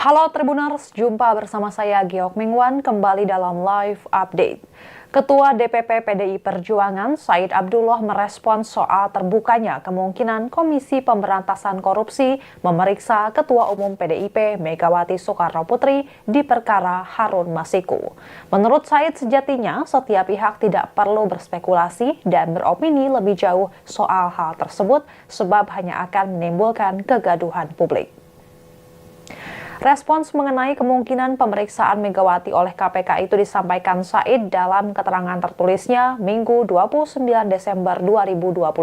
Halo Tribuners, jumpa bersama saya Giok Mingwan kembali dalam live update. Ketua DPP PDI Perjuangan Said Abdullah merespons soal terbukanya kemungkinan Komisi Pemberantasan Korupsi memeriksa Ketua Umum PDIP Megawati Soekarnoputri di perkara Harun Masiku. Menurut Said, sejatinya setiap pihak tidak perlu berspekulasi dan beropini lebih jauh soal hal tersebut sebab hanya akan menimbulkan kegaduhan publik. Respons mengenai kemungkinan pemeriksaan Megawati oleh KPK itu disampaikan Said dalam keterangan tertulisnya Minggu 29 Desember 2024.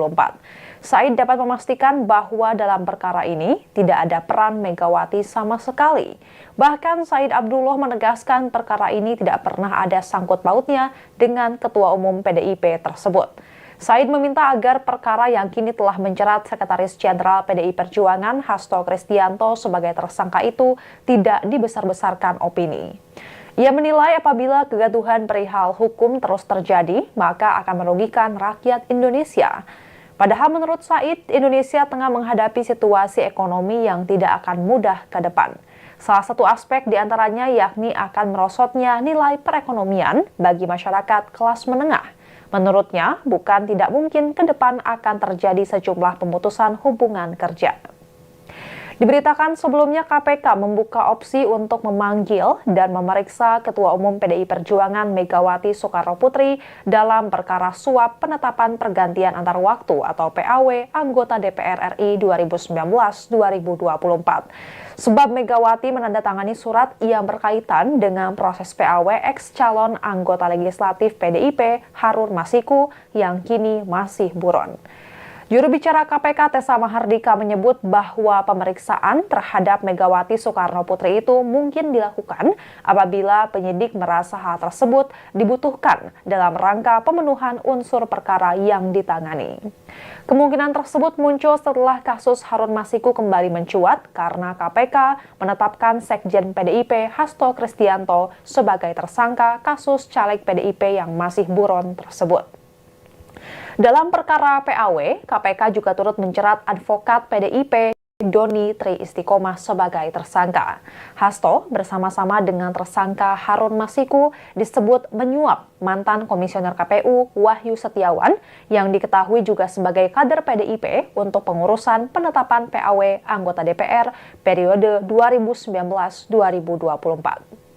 Said dapat memastikan bahwa dalam perkara ini tidak ada peran Megawati sama sekali. Bahkan Said Abdullah menegaskan perkara ini tidak pernah ada sangkut pautnya dengan Ketua Umum PDIP tersebut. Said meminta agar perkara yang kini telah menjerat Sekretaris Jenderal PDI Perjuangan Hasto Kristianto sebagai tersangka itu tidak dibesar-besarkan opini. Ia menilai apabila kegaduhan perihal hukum terus terjadi, maka akan merugikan rakyat Indonesia. Padahal menurut Said, Indonesia tengah menghadapi situasi ekonomi yang tidak akan mudah ke depan. Salah satu aspek diantaranya yakni akan merosotnya nilai perekonomian bagi masyarakat kelas menengah. Menurutnya, bukan tidak mungkin ke depan akan terjadi sejumlah pemutusan hubungan kerja. Diberitakan sebelumnya KPK membuka opsi untuk memanggil dan memeriksa Ketua Umum PDI Perjuangan Megawati Soekarnoputri dalam perkara suap penetapan pergantian antar waktu atau PAW anggota DPR RI 2019-2024. Sebab Megawati menandatangani surat yang berkaitan dengan proses PAW ex calon anggota legislatif PDIP Harun Masiku yang kini masih buron. Juru bicara KPK Tessa Mahardika menyebut bahwa pemeriksaan terhadap Megawati Soekarnoputri itu mungkin dilakukan apabila penyidik merasa hal tersebut dibutuhkan dalam rangka pemenuhan unsur perkara yang ditangani. Kemungkinan tersebut muncul setelah kasus Harun Masiku kembali mencuat karena KPK menetapkan Sekjen PDIP Hasto Kristianto sebagai tersangka kasus caleg PDIP yang masih buron tersebut. Dalam perkara PAW, KPK juga turut menjerat advokat PDIP Doni Tri Istiqomah sebagai tersangka. Hasto bersama-sama dengan tersangka Harun Masiku disebut menyuap mantan komisioner KPU Wahyu Setiawan yang diketahui juga sebagai kader PDIP untuk pengurusan penetapan PAW anggota DPR periode 2019-2024.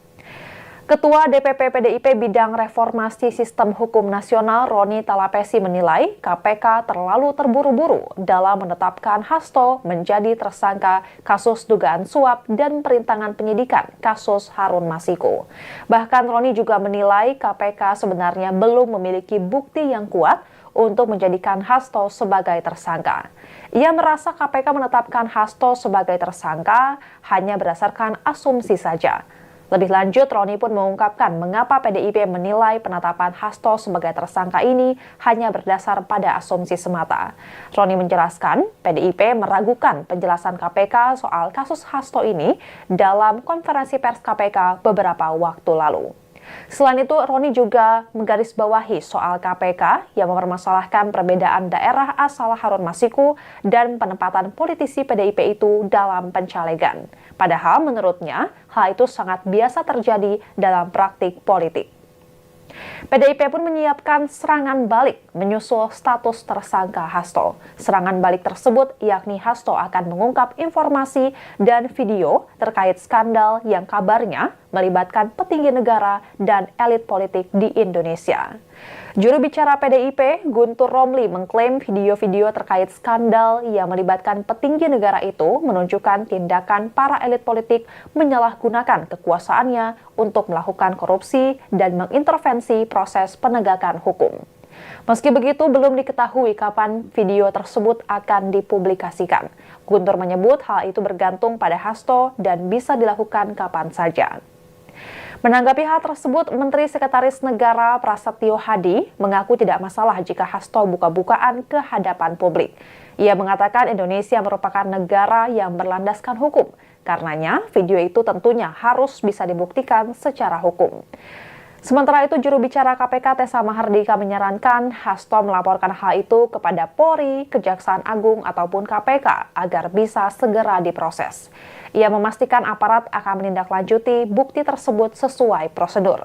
Ketua DPP PDIP Bidang Reformasi Sistem Hukum Nasional Roni Talapesi menilai KPK terlalu terburu-buru dalam menetapkan Hasto menjadi tersangka kasus dugaan suap dan perintangan penyidikan kasus Harun Masiku. Bahkan Roni juga menilai KPK sebenarnya belum memiliki bukti yang kuat untuk menjadikan Hasto sebagai tersangka. Ia merasa KPK menetapkan Hasto sebagai tersangka hanya berdasarkan asumsi saja. Lebih lanjut, Roni pun mengungkapkan mengapa PDIP menilai penetapan Hasto sebagai tersangka ini hanya berdasar pada asumsi semata. Roni menjelaskan, PDIP meragukan penjelasan KPK soal kasus Hasto ini dalam konferensi pers KPK beberapa waktu lalu. Selain itu, Roni juga menggarisbawahi soal KPK yang mempermasalahkan perbedaan daerah asal Harun Masiku dan penempatan politisi PDIP itu dalam pencalegan. Padahal menurutnya, hal itu sangat biasa terjadi dalam praktik politik. PDIP pun menyiapkan serangan balik menyusul status tersangka Hasto. Serangan balik tersebut yakni Hasto akan mengungkap informasi dan video terkait skandal yang kabarnya melibatkan petinggi negara dan elit politik di Indonesia. Juru bicara PDIP, Guntur Romli, mengklaim video-video terkait skandal yang melibatkan petinggi negara itu menunjukkan tindakan para elit politik menyalahgunakan kekuasaannya untuk melakukan korupsi dan mengintervensi proses penegakan hukum. Meski begitu, belum diketahui kapan video tersebut akan dipublikasikan. Guntur menyebut hal itu bergantung pada Hasto dan bisa dilakukan kapan saja. Menanggapi hal tersebut, Menteri Sekretaris Negara Prasetyo Hadi mengaku tidak masalah jika Hasto buka-bukaan ke hadapan publik. Ia mengatakan Indonesia merupakan negara yang berlandaskan hukum. Karenanya, video itu tentunya harus bisa dibuktikan secara hukum. Sementara itu, juru bicara KPK Tessa Mahardika menyarankan Hasto melaporkan hal itu kepada Polri, Kejaksaan Agung, ataupun KPK agar bisa segera diproses. Ia memastikan aparat akan menindaklanjuti bukti tersebut sesuai prosedur.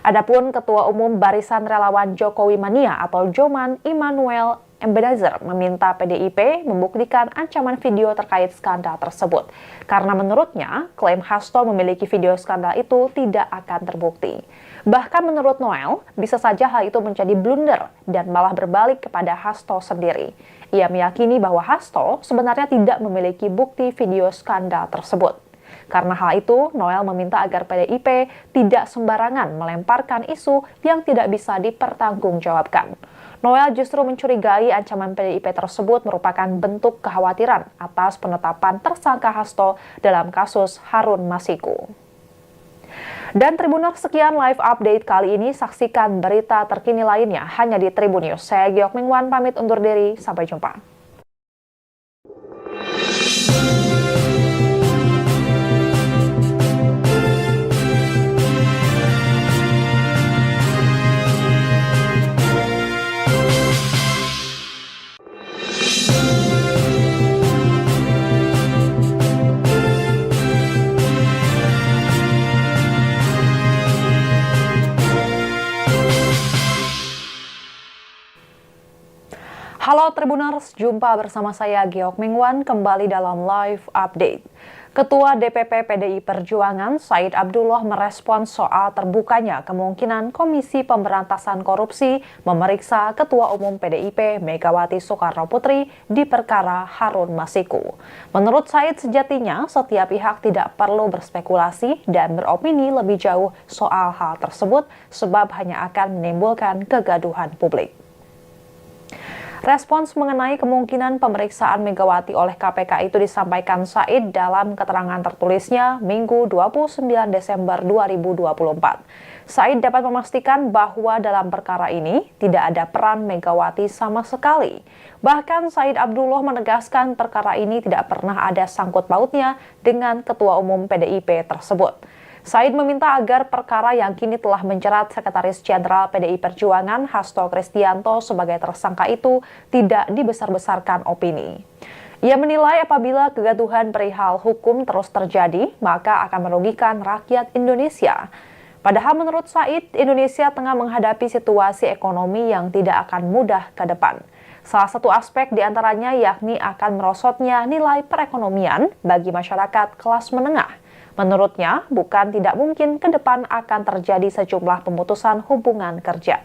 Adapun Ketua Umum Barisan Relawan Jokowi Mania atau Joman Immanuel Ebenezer meminta PDIP membuktikan ancaman video terkait skandal tersebut. Karena menurutnya, klaim Hasto memiliki video skandal itu tidak akan terbukti. Bahkan menurut Noel, bisa saja hal itu menjadi blunder dan malah berbalik kepada Hasto sendiri. Ia meyakini bahwa Hasto sebenarnya tidak memiliki bukti video skandal tersebut. Karena hal itu, Noel meminta agar PDIP tidak sembarangan melemparkan isu yang tidak bisa dipertanggungjawabkan. Noel justru mencurigai ancaman PDIP tersebut merupakan bentuk kekhawatiran atas penetapan tersangka Hasto dalam kasus Harun Masiku. Dan Tribuners, sekian live update kali ini. Saksikan berita terkini lainnya hanya di Tribun News. Saya Giok Mingwan pamit undur diri. Sampai jumpa. Halo Tribuners, jumpa bersama saya Giok Mingwan kembali dalam live update. Ketua DPP PDI Perjuangan Said Abdullah merespons soal terbukanya kemungkinan Komisi Pemberantasan Korupsi memeriksa Ketua Umum PDIP Megawati Soekarnoputri di perkara Harun Masiku. Menurut Said, sejatinya setiap pihak tidak perlu berspekulasi dan beropini lebih jauh soal hal tersebut sebab hanya akan menimbulkan kegaduhan publik. Respons mengenai kemungkinan pemeriksaan Megawati oleh KPK itu disampaikan Said dalam keterangan tertulisnya Minggu 29 Desember 2024. Said dapat memastikan bahwa dalam perkara ini tidak ada peran Megawati sama sekali. Bahkan Said Abdullah menegaskan perkara ini tidak pernah ada sangkut pautnya dengan Ketua Umum PDIP tersebut. Said meminta agar perkara yang kini telah menjerat Sekretaris Jenderal PDI Perjuangan Hasto Kristianto sebagai tersangka itu tidak dibesar-besarkan opini. Ia menilai apabila kegaduhan perihal hukum terus terjadi, maka akan merugikan rakyat Indonesia. Padahal menurut Said, Indonesia tengah menghadapi situasi ekonomi yang tidak akan mudah ke depan. Salah satu aspek diantaranya yakni akan merosotnya nilai perekonomian bagi masyarakat kelas menengah. Menurutnya, bukan tidak mungkin ke depan akan terjadi sejumlah pemutusan hubungan kerja.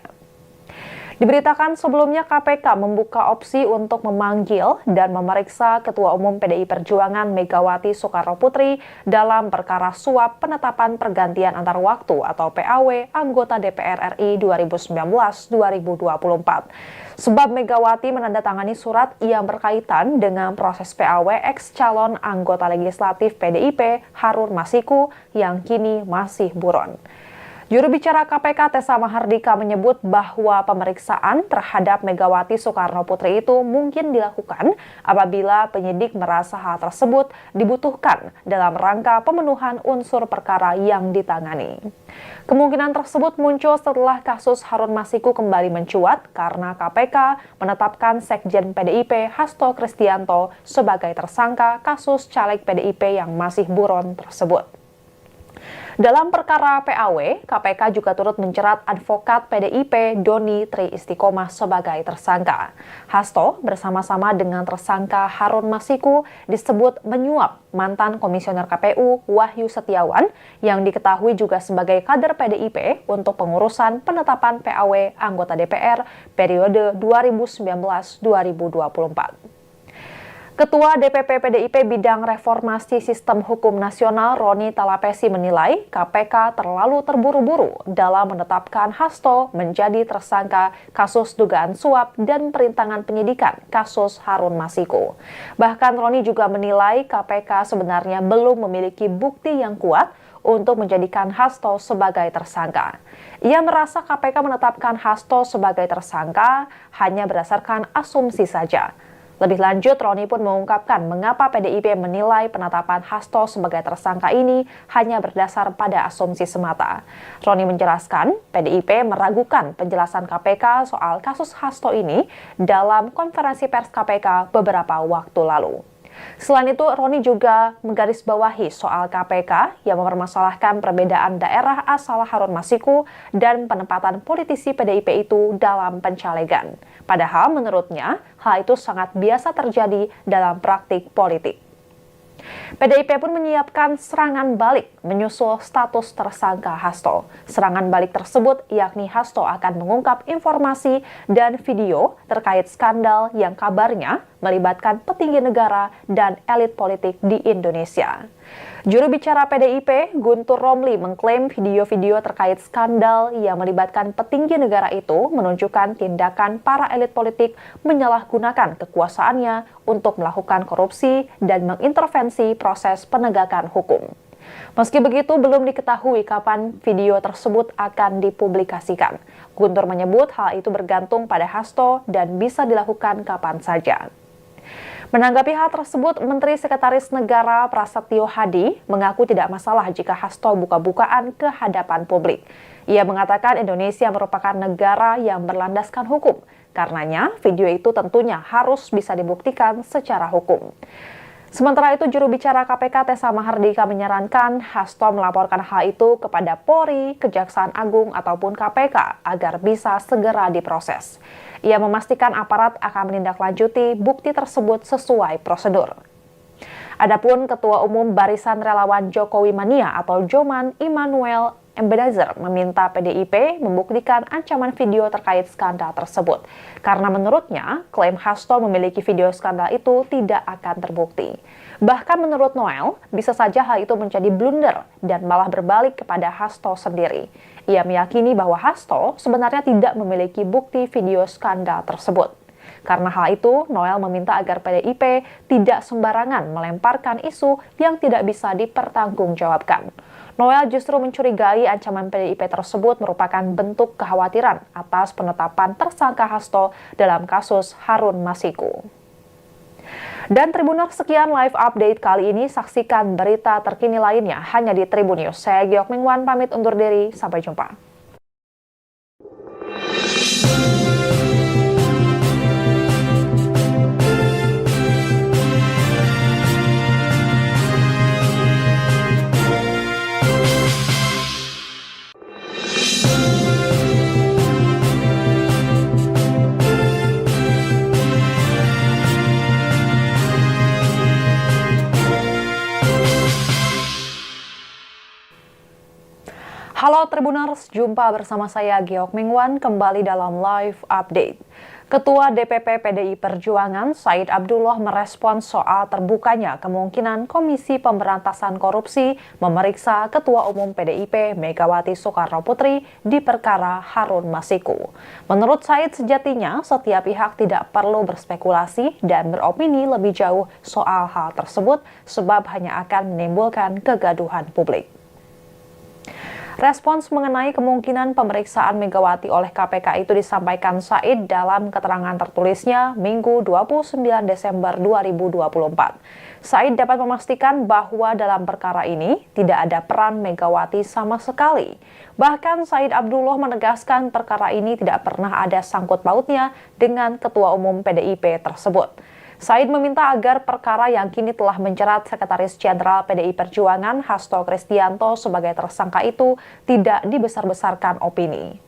Diberitakan sebelumnya KPK membuka opsi untuk memanggil dan memeriksa Ketua Umum PDI Perjuangan Megawati Soekarnoputri dalam perkara suap penetapan pergantian antar waktu atau PAW anggota DPR RI 2019-2024. Sebab Megawati menandatangani surat yang berkaitan dengan proses PAW ex calon anggota legislatif PDIP Harun Masiku yang kini masih buron. Juru bicara KPK Tessa Mahardika menyebut bahwa pemeriksaan terhadap Megawati Soekarnoputri itu mungkin dilakukan apabila penyidik merasa hal tersebut dibutuhkan dalam rangka pemenuhan unsur perkara yang ditangani. Kemungkinan tersebut muncul setelah kasus Harun Masiku kembali mencuat karena KPK menetapkan Sekjen PDIP Hasto Kristianto sebagai tersangka kasus caleg PDIP yang masih buron tersebut. Dalam perkara PAW, KPK juga turut menjerat advokat PDIP Doni Tri Istiqomah sebagai tersangka. Hasto bersama-sama dengan tersangka Harun Masiku disebut menyuap mantan komisioner KPU Wahyu Setiawan yang diketahui juga sebagai kader PDIP untuk pengurusan penetapan PAW anggota DPR periode 2019-2024. Ketua DPP PDIP Bidang Reformasi Sistem Hukum Nasional Roni Talapesi menilai KPK terlalu terburu-buru dalam menetapkan Hasto menjadi tersangka kasus dugaan suap dan perintangan penyidikan kasus Harun Masiku. Bahkan Roni juga menilai KPK sebenarnya belum memiliki bukti yang kuat untuk menjadikan Hasto sebagai tersangka. Ia merasa KPK menetapkan Hasto sebagai tersangka hanya berdasarkan asumsi saja. Lebih lanjut, Roni pun mengungkapkan mengapa PDIP menilai penetapan Hasto sebagai tersangka ini hanya berdasar pada asumsi semata. Roni menjelaskan, PDIP meragukan penjelasan KPK soal kasus Hasto ini dalam konferensi pers KPK beberapa waktu lalu. Selain itu, Roni juga menggarisbawahi soal KPK yang mempermasalahkan perbedaan daerah asal Harun Masiku dan penempatan politisi PDIP itu dalam pencalegan. Padahal menurutnya, hal itu sangat biasa terjadi dalam praktik politik. PDIP pun menyiapkan serangan balik menyusul status tersangka Hasto. Serangan balik tersebut yakni Hasto akan mengungkap informasi dan video terkait skandal yang kabarnya melibatkan petinggi negara dan elit politik di Indonesia. Juru bicara PDIP, Guntur Romli, mengklaim video-video terkait skandal yang melibatkan petinggi negara itu menunjukkan tindakan para elit politik menyalahgunakan kekuasaannya untuk melakukan korupsi dan mengintervensi proses penegakan hukum. Meski begitu, belum diketahui kapan video tersebut akan dipublikasikan. Guntur menyebut hal itu bergantung pada Hasto dan bisa dilakukan kapan saja. Menanggapi hal tersebut, Menteri Sekretaris Negara Prasetyo Hadi mengaku tidak masalah jika Hasto buka-bukaan ke hadapan publik. Ia mengatakan Indonesia merupakan negara yang berlandaskan hukum. Karenanya, video itu tentunya harus bisa dibuktikan secara hukum. Sementara itu, juru bicara KPK Tessa Mahardika menyarankan Hasto melaporkan hal itu kepada Polri, Kejaksaan Agung, ataupun KPK agar bisa segera diproses. Ia memastikan aparat akan menindaklanjuti bukti tersebut sesuai prosedur. Adapun Ketua Umum Barisan Relawan Jokowi Mania atau Joman Immanuel Ebenezer meminta PDIP membuktikan ancaman video terkait skandal tersebut. Karena menurutnya, klaim Hasto memiliki video skandal itu tidak akan terbukti. Bahkan menurut Noel, bisa saja hal itu menjadi blunder dan malah berbalik kepada Hasto sendiri. Ia meyakini bahwa Hasto sebenarnya tidak memiliki bukti video skandal tersebut. Karena hal itu, Noel meminta agar PDIP tidak sembarangan melemparkan isu yang tidak bisa dipertanggungjawabkan. Noel justru mencurigai ancaman PDIP tersebut merupakan bentuk kekhawatiran atas penetapan tersangka Hasto dalam kasus Harun Masiku. Dan Tribuners, sekian live update kali ini. Saksikan berita terkini lainnya hanya di Tribun News. Saya Giok Mingwan pamit undur diri. Sampai jumpa. Halo Tribuners, jumpa bersama saya Giok Mingwan kembali dalam live update. Ketua DPP PDI Perjuangan Said Abdullah merespons soal terbukanya kemungkinan Komisi Pemberantasan Korupsi memeriksa Ketua Umum PDIP Megawati Soekarnoputri di perkara Harun Masiku. Menurut Said, sejatinya setiap pihak tidak perlu berspekulasi dan beropini lebih jauh soal hal tersebut sebab hanya akan menimbulkan kegaduhan publik. Respons mengenai kemungkinan pemeriksaan Megawati oleh KPK itu disampaikan Said dalam keterangan tertulisnya Minggu 29 Desember 2024. Said dapat memastikan bahwa dalam perkara ini tidak ada peran Megawati sama sekali. Bahkan Said Abdullah menegaskan perkara ini tidak pernah ada sangkut pautnya dengan Ketua Umum PDIP tersebut. Said meminta agar perkara yang kini telah menjerat Sekretaris Jenderal PDI Perjuangan Hasto Kristianto sebagai tersangka itu tidak dibesar-besarkan opini.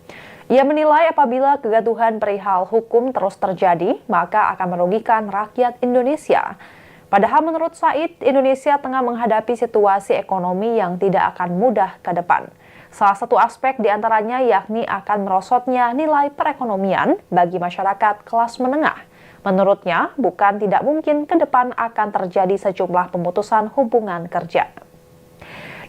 Ia menilai apabila kegaduhan perihal hukum terus terjadi, maka akan merugikan rakyat Indonesia. Padahal menurut Said, Indonesia tengah menghadapi situasi ekonomi yang tidak akan mudah ke depan. Salah satu aspek diantaranya yakni akan merosotnya nilai perekonomian bagi masyarakat kelas menengah. Menurutnya, bukan tidak mungkin ke depan akan terjadi sejumlah pemutusan hubungan kerja.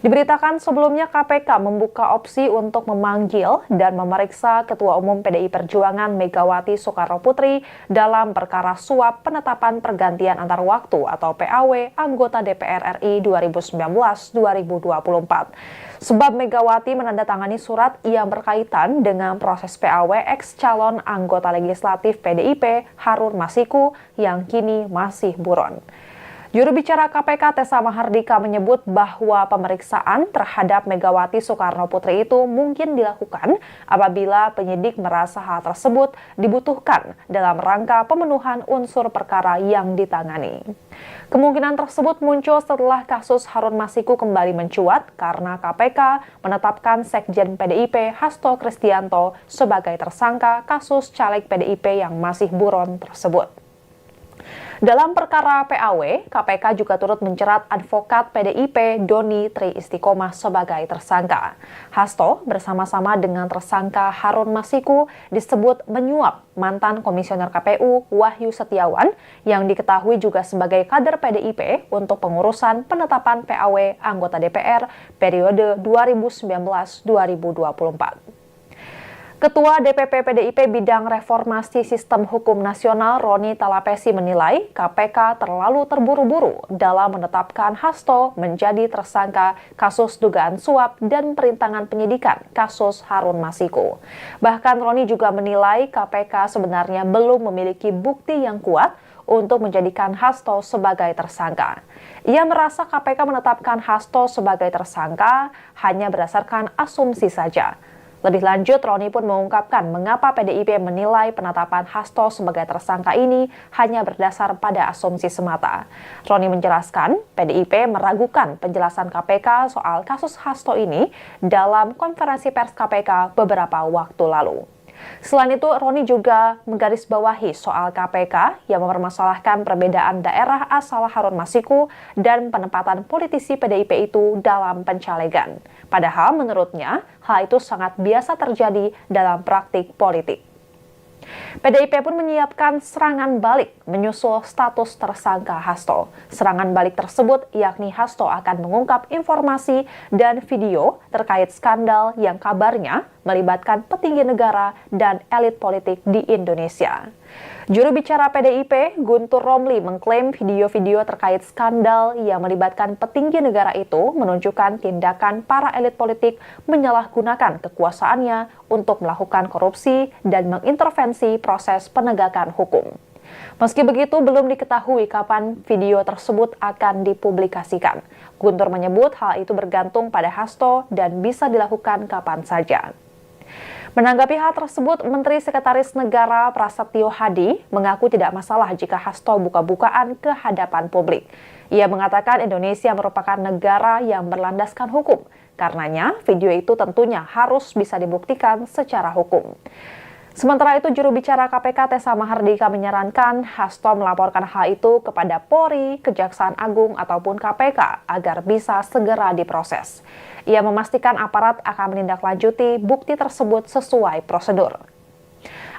Diberitakan sebelumnya KPK membuka opsi untuk memanggil dan memeriksa Ketua Umum PDI Perjuangan Megawati Soekarnoputri dalam perkara suap penetapan pergantian antar waktu atau PAW anggota DPR RI 2019-2024. Sebab Megawati menandatangani surat yang berkaitan dengan proses PAW ex calon anggota legislatif PDIP Harun Masiku yang kini masih buron. Juru bicara KPK Tessa Mahardika menyebut bahwa pemeriksaan terhadap Megawati Soekarno Putri itu mungkin dilakukan apabila penyidik merasa hal tersebut dibutuhkan dalam rangka pemenuhan unsur perkara yang ditangani. Kemungkinan tersebut muncul setelah kasus Harun Masiku kembali mencuat karena KPK menetapkan Sekjen PDIP Hasto Kristianto sebagai tersangka kasus caleg PDIP yang masih buron tersebut. Dalam perkara PAW, KPK juga turut menjerat advokat PDIP Doni Tri Istiqomah sebagai tersangka. Hasto bersama-sama dengan tersangka Harun Masiku disebut menyuap mantan komisioner KPU Wahyu Setiawan yang diketahui juga sebagai kader PDIP untuk pengurusan penetapan PAW anggota DPR periode 2019-2024. Ketua DPP PDIP Bidang Reformasi Sistem Hukum Nasional Roni Talapesi menilai KPK terlalu terburu-buru dalam menetapkan Hasto menjadi tersangka kasus dugaan suap dan perintangan penyidikan kasus Harun Masiku. Bahkan Roni juga menilai KPK sebenarnya belum memiliki bukti yang kuat untuk menjadikan Hasto sebagai tersangka. Ia merasa KPK menetapkan Hasto sebagai tersangka hanya berdasarkan asumsi saja. Lebih lanjut, Roni pun mengungkapkan mengapa PDIP menilai penetapan Hasto sebagai tersangka ini hanya berdasar pada asumsi semata. Roni menjelaskan, PDIP meragukan penjelasan KPK soal kasus Hasto ini dalam konferensi pers KPK beberapa waktu lalu. Selain itu, Roni juga menggarisbawahi soal KPK yang mempermasalahkan perbedaan daerah asal Harun Masiku dan penempatan politisi PDIP itu dalam pencalegan. Padahal menurutnya, hal itu sangat biasa terjadi dalam praktik politik. PDIP pun menyiapkan serangan balik menyusul status tersangka Hasto. Serangan balik tersebut yakni Hasto akan mengungkap informasi dan video terkait skandal yang kabarnya melibatkan petinggi negara dan elit politik di Indonesia. Juru bicara PDIP, Guntur Romli, mengklaim video-video terkait skandal yang melibatkan petinggi negara itu menunjukkan tindakan para elit politik menyalahgunakan kekuasaannya untuk melakukan korupsi dan mengintervensi proses penegakan hukum. Meski begitu, belum diketahui kapan video tersebut akan dipublikasikan. Guntur menyebut hal itu bergantung pada Hasto dan bisa dilakukan kapan saja. Menanggapi hal tersebut, Menteri Sekretaris Negara Prasetyo Hadi mengaku tidak masalah jika Hasto buka-bukaan ke hadapan publik. Ia mengatakan Indonesia merupakan negara yang berlandaskan hukum. Karenanya, video itu tentunya harus bisa dibuktikan secara hukum. Sementara itu, juru bicara KPK Tessa Mahardika menyarankan Hasto melaporkan hal itu kepada Polri, Kejaksaan Agung, ataupun KPK agar bisa segera diproses. Ia memastikan aparat akan menindaklanjuti bukti tersebut sesuai prosedur.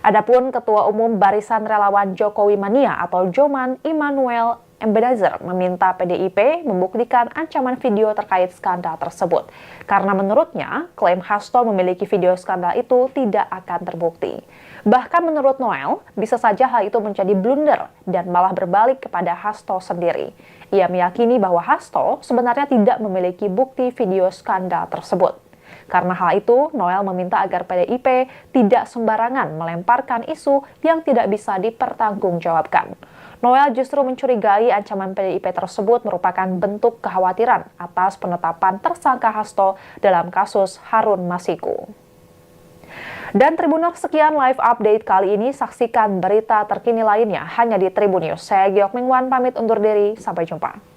Adapun Ketua Umum Barisan Relawan Jokowi Mania atau Joman Immanuel Ebenezer meminta PDIP membuktikan ancaman video terkait skandal tersebut. Karena menurutnya, klaim Hasto memiliki video skandal itu tidak akan terbukti. Bahkan menurut Noel, bisa saja hal itu menjadi blunder dan malah berbalik kepada Hasto sendiri. Ia meyakini bahwa Hasto sebenarnya tidak memiliki bukti video skandal tersebut. Karena hal itu, Noel meminta agar PDIP tidak sembarangan melemparkan isu yang tidak bisa dipertanggungjawabkan. Noel justru mencurigai ancaman PDIP tersebut merupakan bentuk kekhawatiran atas penetapan tersangka Hasto dalam kasus Harun Masiku. Dan Tribuners, sekian live update kali ini. Saksikan berita terkini lainnya hanya di Tribun News. Saya Giok Mingwan pamit undur diri. Sampai jumpa.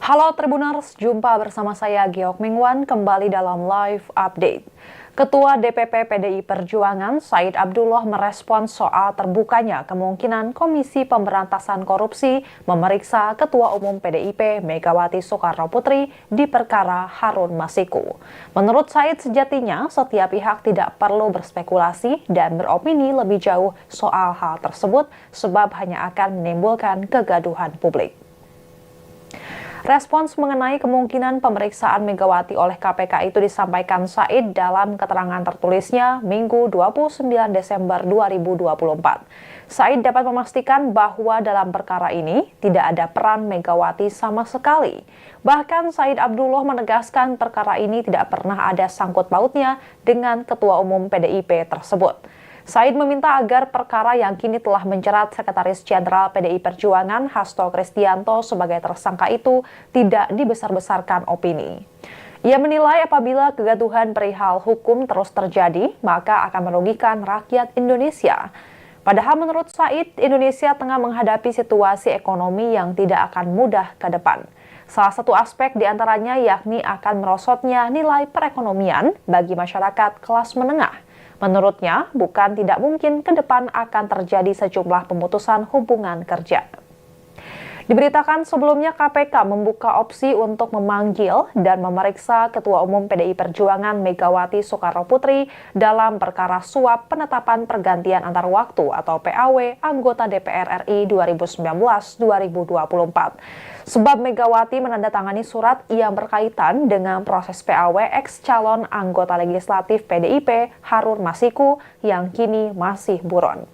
Halo Tribuners, jumpa bersama saya Giok Mingwan kembali dalam live update. Ketua DPP PDI Perjuangan Said Abdullah merespons soal terbukanya kemungkinan Komisi Pemberantasan Korupsi memeriksa Ketua Umum PDIP Megawati Soekarno Putri di perkara Harun Masiku. Menurut Said, sejatinya setiap pihak tidak perlu berspekulasi dan beropini lebih jauh soal hal tersebut sebab hanya akan menimbulkan kegaduhan publik. Respons mengenai kemungkinan pemeriksaan Megawati oleh KPK itu disampaikan Said dalam keterangan tertulisnya Minggu 29 Desember 2024. Said dapat memastikan bahwa dalam perkara ini tidak ada peran Megawati sama sekali. Bahkan Said Abdullah menegaskan perkara ini tidak pernah ada sangkut pautnya dengan Ketua Umum PDIP tersebut. Said meminta agar perkara yang kini telah menjerat Sekretaris Jenderal PDI Perjuangan Hasto Kristianto sebagai tersangka itu tidak dibesar-besarkan opini. Ia menilai apabila kegaduhan perihal hukum terus terjadi, maka akan merugikan rakyat Indonesia. Padahal menurut Said, Indonesia tengah menghadapi situasi ekonomi yang tidak akan mudah ke depan. Salah satu aspek diantaranya yakni akan merosotnya nilai perekonomian bagi masyarakat kelas menengah. Menurutnya, bukan tidak mungkin ke depan akan terjadi sejumlah pemutusan hubungan kerja. Diberitakan sebelumnya KPK membuka opsi untuk memanggil dan memeriksa Ketua Umum PDI Perjuangan Megawati Soekarnoputri dalam perkara suap penetapan pergantian antar waktu atau PAW anggota DPR RI 2019-2024. Sebab Megawati menandatangani surat yang berkaitan dengan proses PAW ex-calon anggota legislatif PDIP Harun Masiku yang kini masih buron.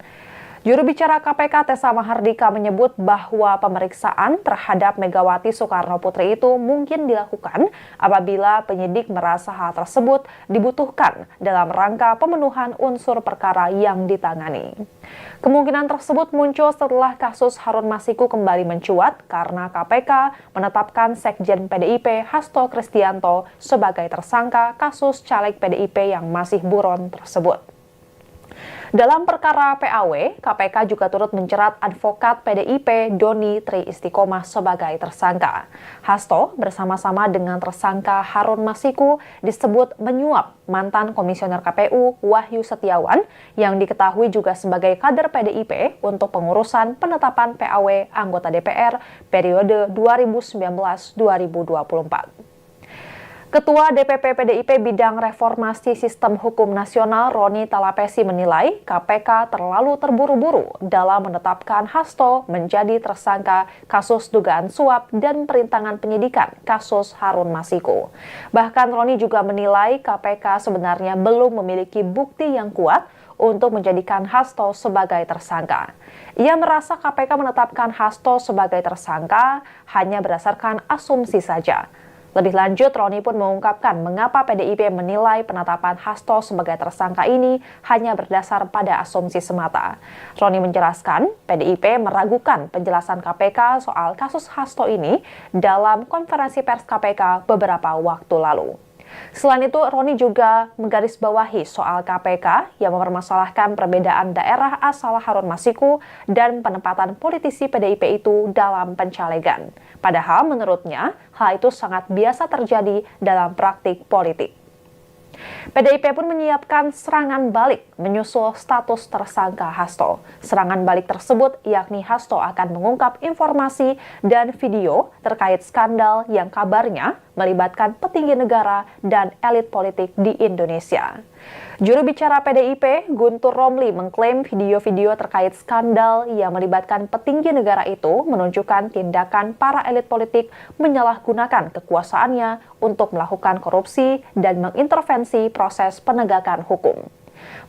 Juru bicara KPK Tessa Mahardika menyebut bahwa pemeriksaan terhadap Megawati Soekarnoputri itu mungkin dilakukan apabila penyidik merasa hal tersebut dibutuhkan dalam rangka pemenuhan unsur perkara yang ditangani. Kemungkinan tersebut muncul setelah kasus Harun Masiku kembali mencuat karena KPK menetapkan Sekjen PDIP Hasto Kristianto sebagai tersangka kasus caleg PDIP yang masih buron tersebut. Dalam perkara PAW, KPK juga turut menjerat advokat PDIP Doni Tri Istiqomah sebagai tersangka. Hasto bersama-sama dengan tersangka Harun Masiku disebut menyuap mantan komisioner KPU Wahyu Setiawan yang diketahui juga sebagai kader PDIP untuk pengurusan penetapan PAW anggota DPR periode 2019-2024. Ketua DPP PDIP Bidang Reformasi Sistem Hukum Nasional Roni Talapesi menilai KPK terlalu terburu-buru dalam menetapkan Hasto menjadi tersangka kasus dugaan suap dan perintangan penyidikan kasus Harun Masiku. Bahkan Roni juga menilai KPK sebenarnya belum memiliki bukti yang kuat untuk menjadikan Hasto sebagai tersangka. Ia merasa KPK menetapkan Hasto sebagai tersangka hanya berdasarkan asumsi saja. Lebih lanjut, Roni pun mengungkapkan mengapa PDIP menilai penetapan Hasto sebagai tersangka ini hanya berdasar pada asumsi semata. Roni menjelaskan, PDIP meragukan penjelasan KPK soal kasus Hasto ini dalam konferensi pers KPK beberapa waktu lalu. Selain itu, Roni juga menggarisbawahi soal KPK yang mempermasalahkan perbedaan daerah asal Harun Masiku dan penempatan politisi PDIP itu dalam pencalegan. Padahal menurutnya, hal itu sangat biasa terjadi dalam praktik politik. PDIP pun menyiapkan serangan balik menyusul status tersangka Hasto. Serangan balik tersebut yakni Hasto akan mengungkap informasi dan video terkait skandal yang kabarnya melibatkan petinggi negara dan elit politik di Indonesia. Juru bicara PDIP, Guntur Romli, mengklaim video-video terkait skandal yang melibatkan petinggi negara itu menunjukkan tindakan para elit politik menyalahgunakan kekuasaannya untuk melakukan korupsi dan mengintervensi proses penegakan hukum.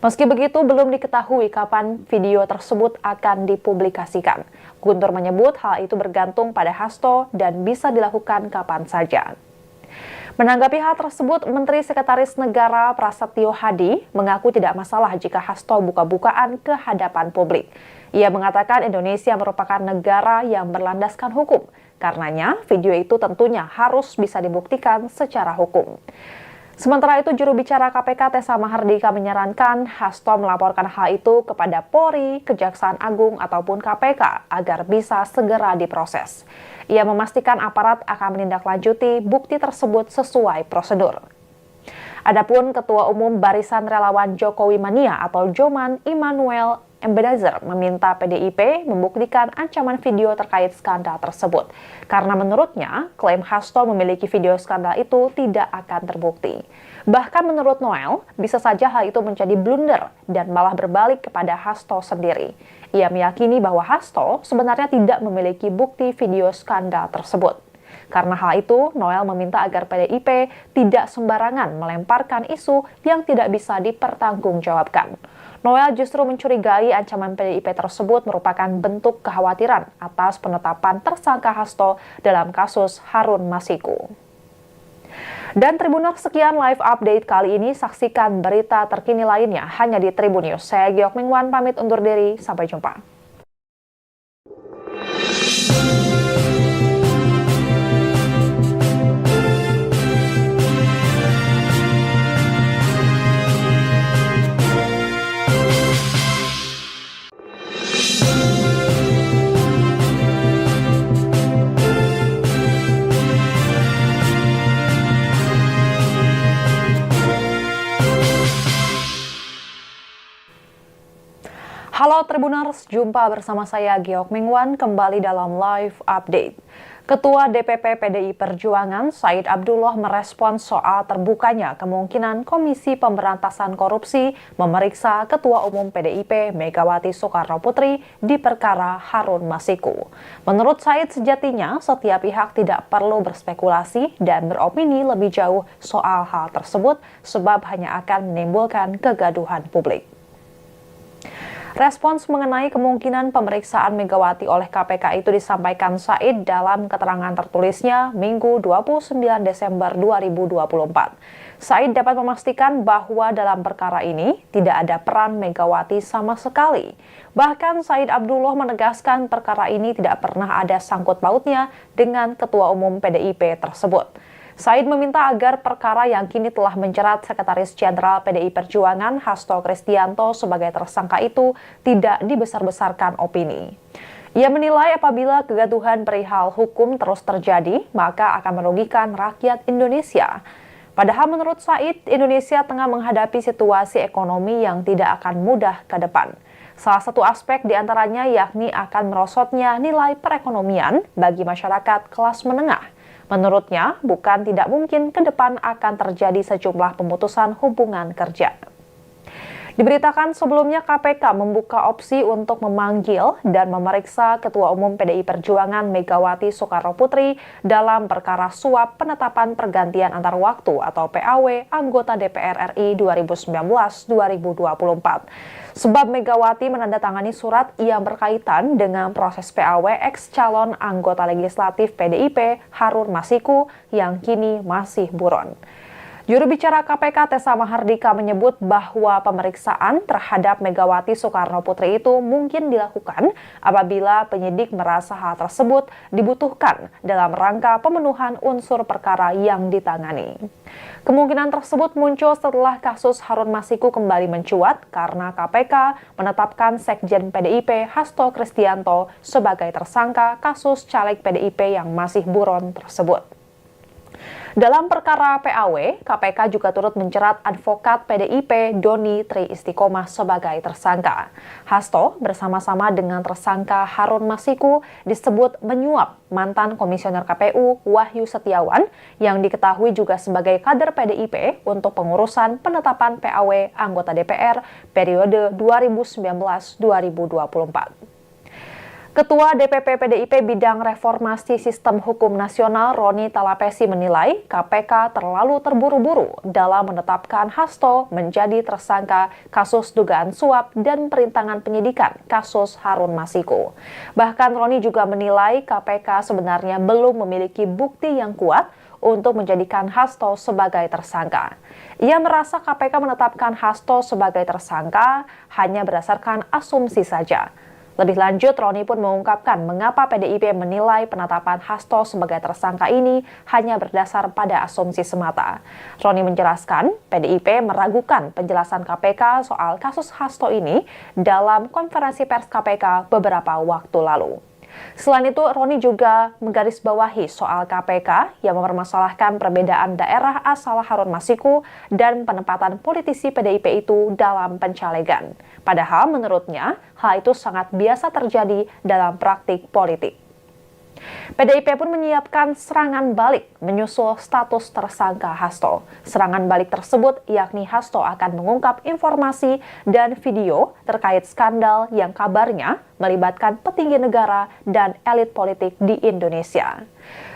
Meski begitu, belum diketahui kapan video tersebut akan dipublikasikan. Guntur menyebut hal itu bergantung pada Hasto dan bisa dilakukan kapan saja. Menanggapi hal tersebut, Menteri Sekretaris Negara Prasetyo Hadi mengaku tidak masalah jika Hasto buka-bukaan ke hadapan publik. Ia mengatakan Indonesia merupakan negara yang berlandaskan hukum. Karenanya, video itu tentunya harus bisa dibuktikan secara hukum. Sementara itu, juru bicara KPK Tessa Mahardika menyarankan Hasto melaporkan hal itu kepada Polri, Kejaksaan Agung, ataupun KPK agar bisa segera diproses. Ia memastikan aparat akan menindaklanjuti bukti tersebut sesuai prosedur. Adapun Ketua Umum Barisan Relawan Jokowi Mania atau Joman Immanuel Ebenezer meminta PDIP membuktikan ancaman video terkait skandal tersebut. Karena menurutnya, klaim Hasto memiliki video skandal itu tidak akan terbukti. Bahkan menurut Noel, bisa saja hal itu menjadi blunder dan malah berbalik kepada Hasto sendiri. Ia meyakini bahwa Hasto sebenarnya tidak memiliki bukti video skandal tersebut. Karena hal itu, Noel meminta agar PDIP tidak sembarangan melemparkan isu yang tidak bisa dipertanggungjawabkan. Noel justru mencurigai ancaman PDIP tersebut merupakan bentuk kekhawatiran atas penetapan tersangka Hasto dalam kasus Harun Masiku. Dan Tribuners, sekian live update kali ini. Saksikan berita terkini lainnya hanya di Tribun News. Saya Giok Mingwan pamit undur diri. Sampai jumpa. Halo Tribuners, jumpa bersama saya Giok Mingwan kembali dalam live update. Ketua DPP PDI Perjuangan Said Abdullah merespon soal terbukanya kemungkinan Komisi Pemberantasan Korupsi memeriksa Ketua Umum PDIP Megawati Soekarnoputri di perkara Harun Masiku. Menurut Said, sejatinya setiap pihak tidak perlu berspekulasi dan beropini lebih jauh soal hal tersebut sebab hanya akan menimbulkan kegaduhan publik. Respons mengenai kemungkinan pemeriksaan Megawati oleh KPK itu disampaikan Said dalam keterangan tertulisnya Minggu 29 Desember 2024. Said dapat memastikan bahwa dalam perkara ini tidak ada peran Megawati sama sekali. Bahkan Said Abdullah menegaskan perkara ini tidak pernah ada sangkut pautnya dengan Ketua Umum PDIP tersebut. Said meminta agar perkara yang kini telah menjerat Sekretaris Jenderal PDI Perjuangan Hasto Kristianto sebagai tersangka itu tidak dibesar-besarkan opini. Ia menilai apabila kegaduhan perihal hukum terus terjadi, maka akan merugikan rakyat Indonesia. Padahal menurut Said, Indonesia tengah menghadapi situasi ekonomi yang tidak akan mudah ke depan. Salah satu aspek diantaranya yakni akan merosotnya nilai perekonomian bagi masyarakat kelas menengah. Menurutnya, bukan tidak mungkin ke depan akan terjadi sejumlah pemutusan hubungan kerja. Diberitakan sebelumnya KPK membuka opsi untuk memanggil dan memeriksa Ketua Umum PDI Perjuangan Megawati Soekarnoputri dalam perkara suap penetapan pergantian antar waktu atau PAW anggota DPR RI 2019-2024. Sebab Megawati menandatangani surat yang berkaitan dengan proses PAW ex calon anggota legislatif PDIP Harun Masiku yang kini masih buron. Juru bicara KPK Tessa Mahardika menyebut bahwa pemeriksaan terhadap Megawati Soekarnoputri itu mungkin dilakukan apabila penyidik merasa hal tersebut dibutuhkan dalam rangka pemenuhan unsur perkara yang ditangani. Kemungkinan tersebut muncul setelah kasus Harun Masiku kembali mencuat karena KPK menetapkan Sekjen PDIP Hasto Kristianto sebagai tersangka kasus caleg PDIP yang masih buron tersebut. Dalam perkara PAW, KPK juga turut menjerat advokat PDIP Doni Tri Istiqomah sebagai tersangka. Hasto bersama-sama dengan tersangka Harun Masiku disebut menyuap mantan komisioner KPU Wahyu Setiawan yang diketahui juga sebagai kader PDIP untuk pengurusan penetapan PAW anggota DPR periode 2019-2024. Ketua DPP PDIP Bidang Reformasi Sistem Hukum Nasional Roni Talapesi menilai KPK terlalu terburu-buru dalam menetapkan Hasto menjadi tersangka kasus dugaan suap dan perintangan penyidikan kasus Harun Masiku. Bahkan Roni juga menilai KPK sebenarnya belum memiliki bukti yang kuat untuk menjadikan Hasto sebagai tersangka. Ia merasa KPK menetapkan Hasto sebagai tersangka hanya berdasarkan asumsi saja. Lebih lanjut, Roni pun mengungkapkan mengapa PDIP menilai penetapan Hasto sebagai tersangka ini hanya berdasar pada asumsi semata. Roni menjelaskan, PDIP meragukan penjelasan KPK soal kasus Hasto ini dalam konferensi pers KPK beberapa waktu lalu. Selain itu, Roni juga menggarisbawahi soal KPK yang mempermasalahkan perbedaan daerah asal Harun Masiku dan penempatan politisi PDIP itu dalam pencalegan. Padahal menurutnya, hal itu sangat biasa terjadi dalam praktik politik. PDIP pun menyiapkan serangan balik menyusul status tersangka Hasto. Serangan balik tersebut yakni Hasto akan mengungkap informasi dan video terkait skandal yang kabarnya melibatkan petinggi negara dan elit politik di Indonesia.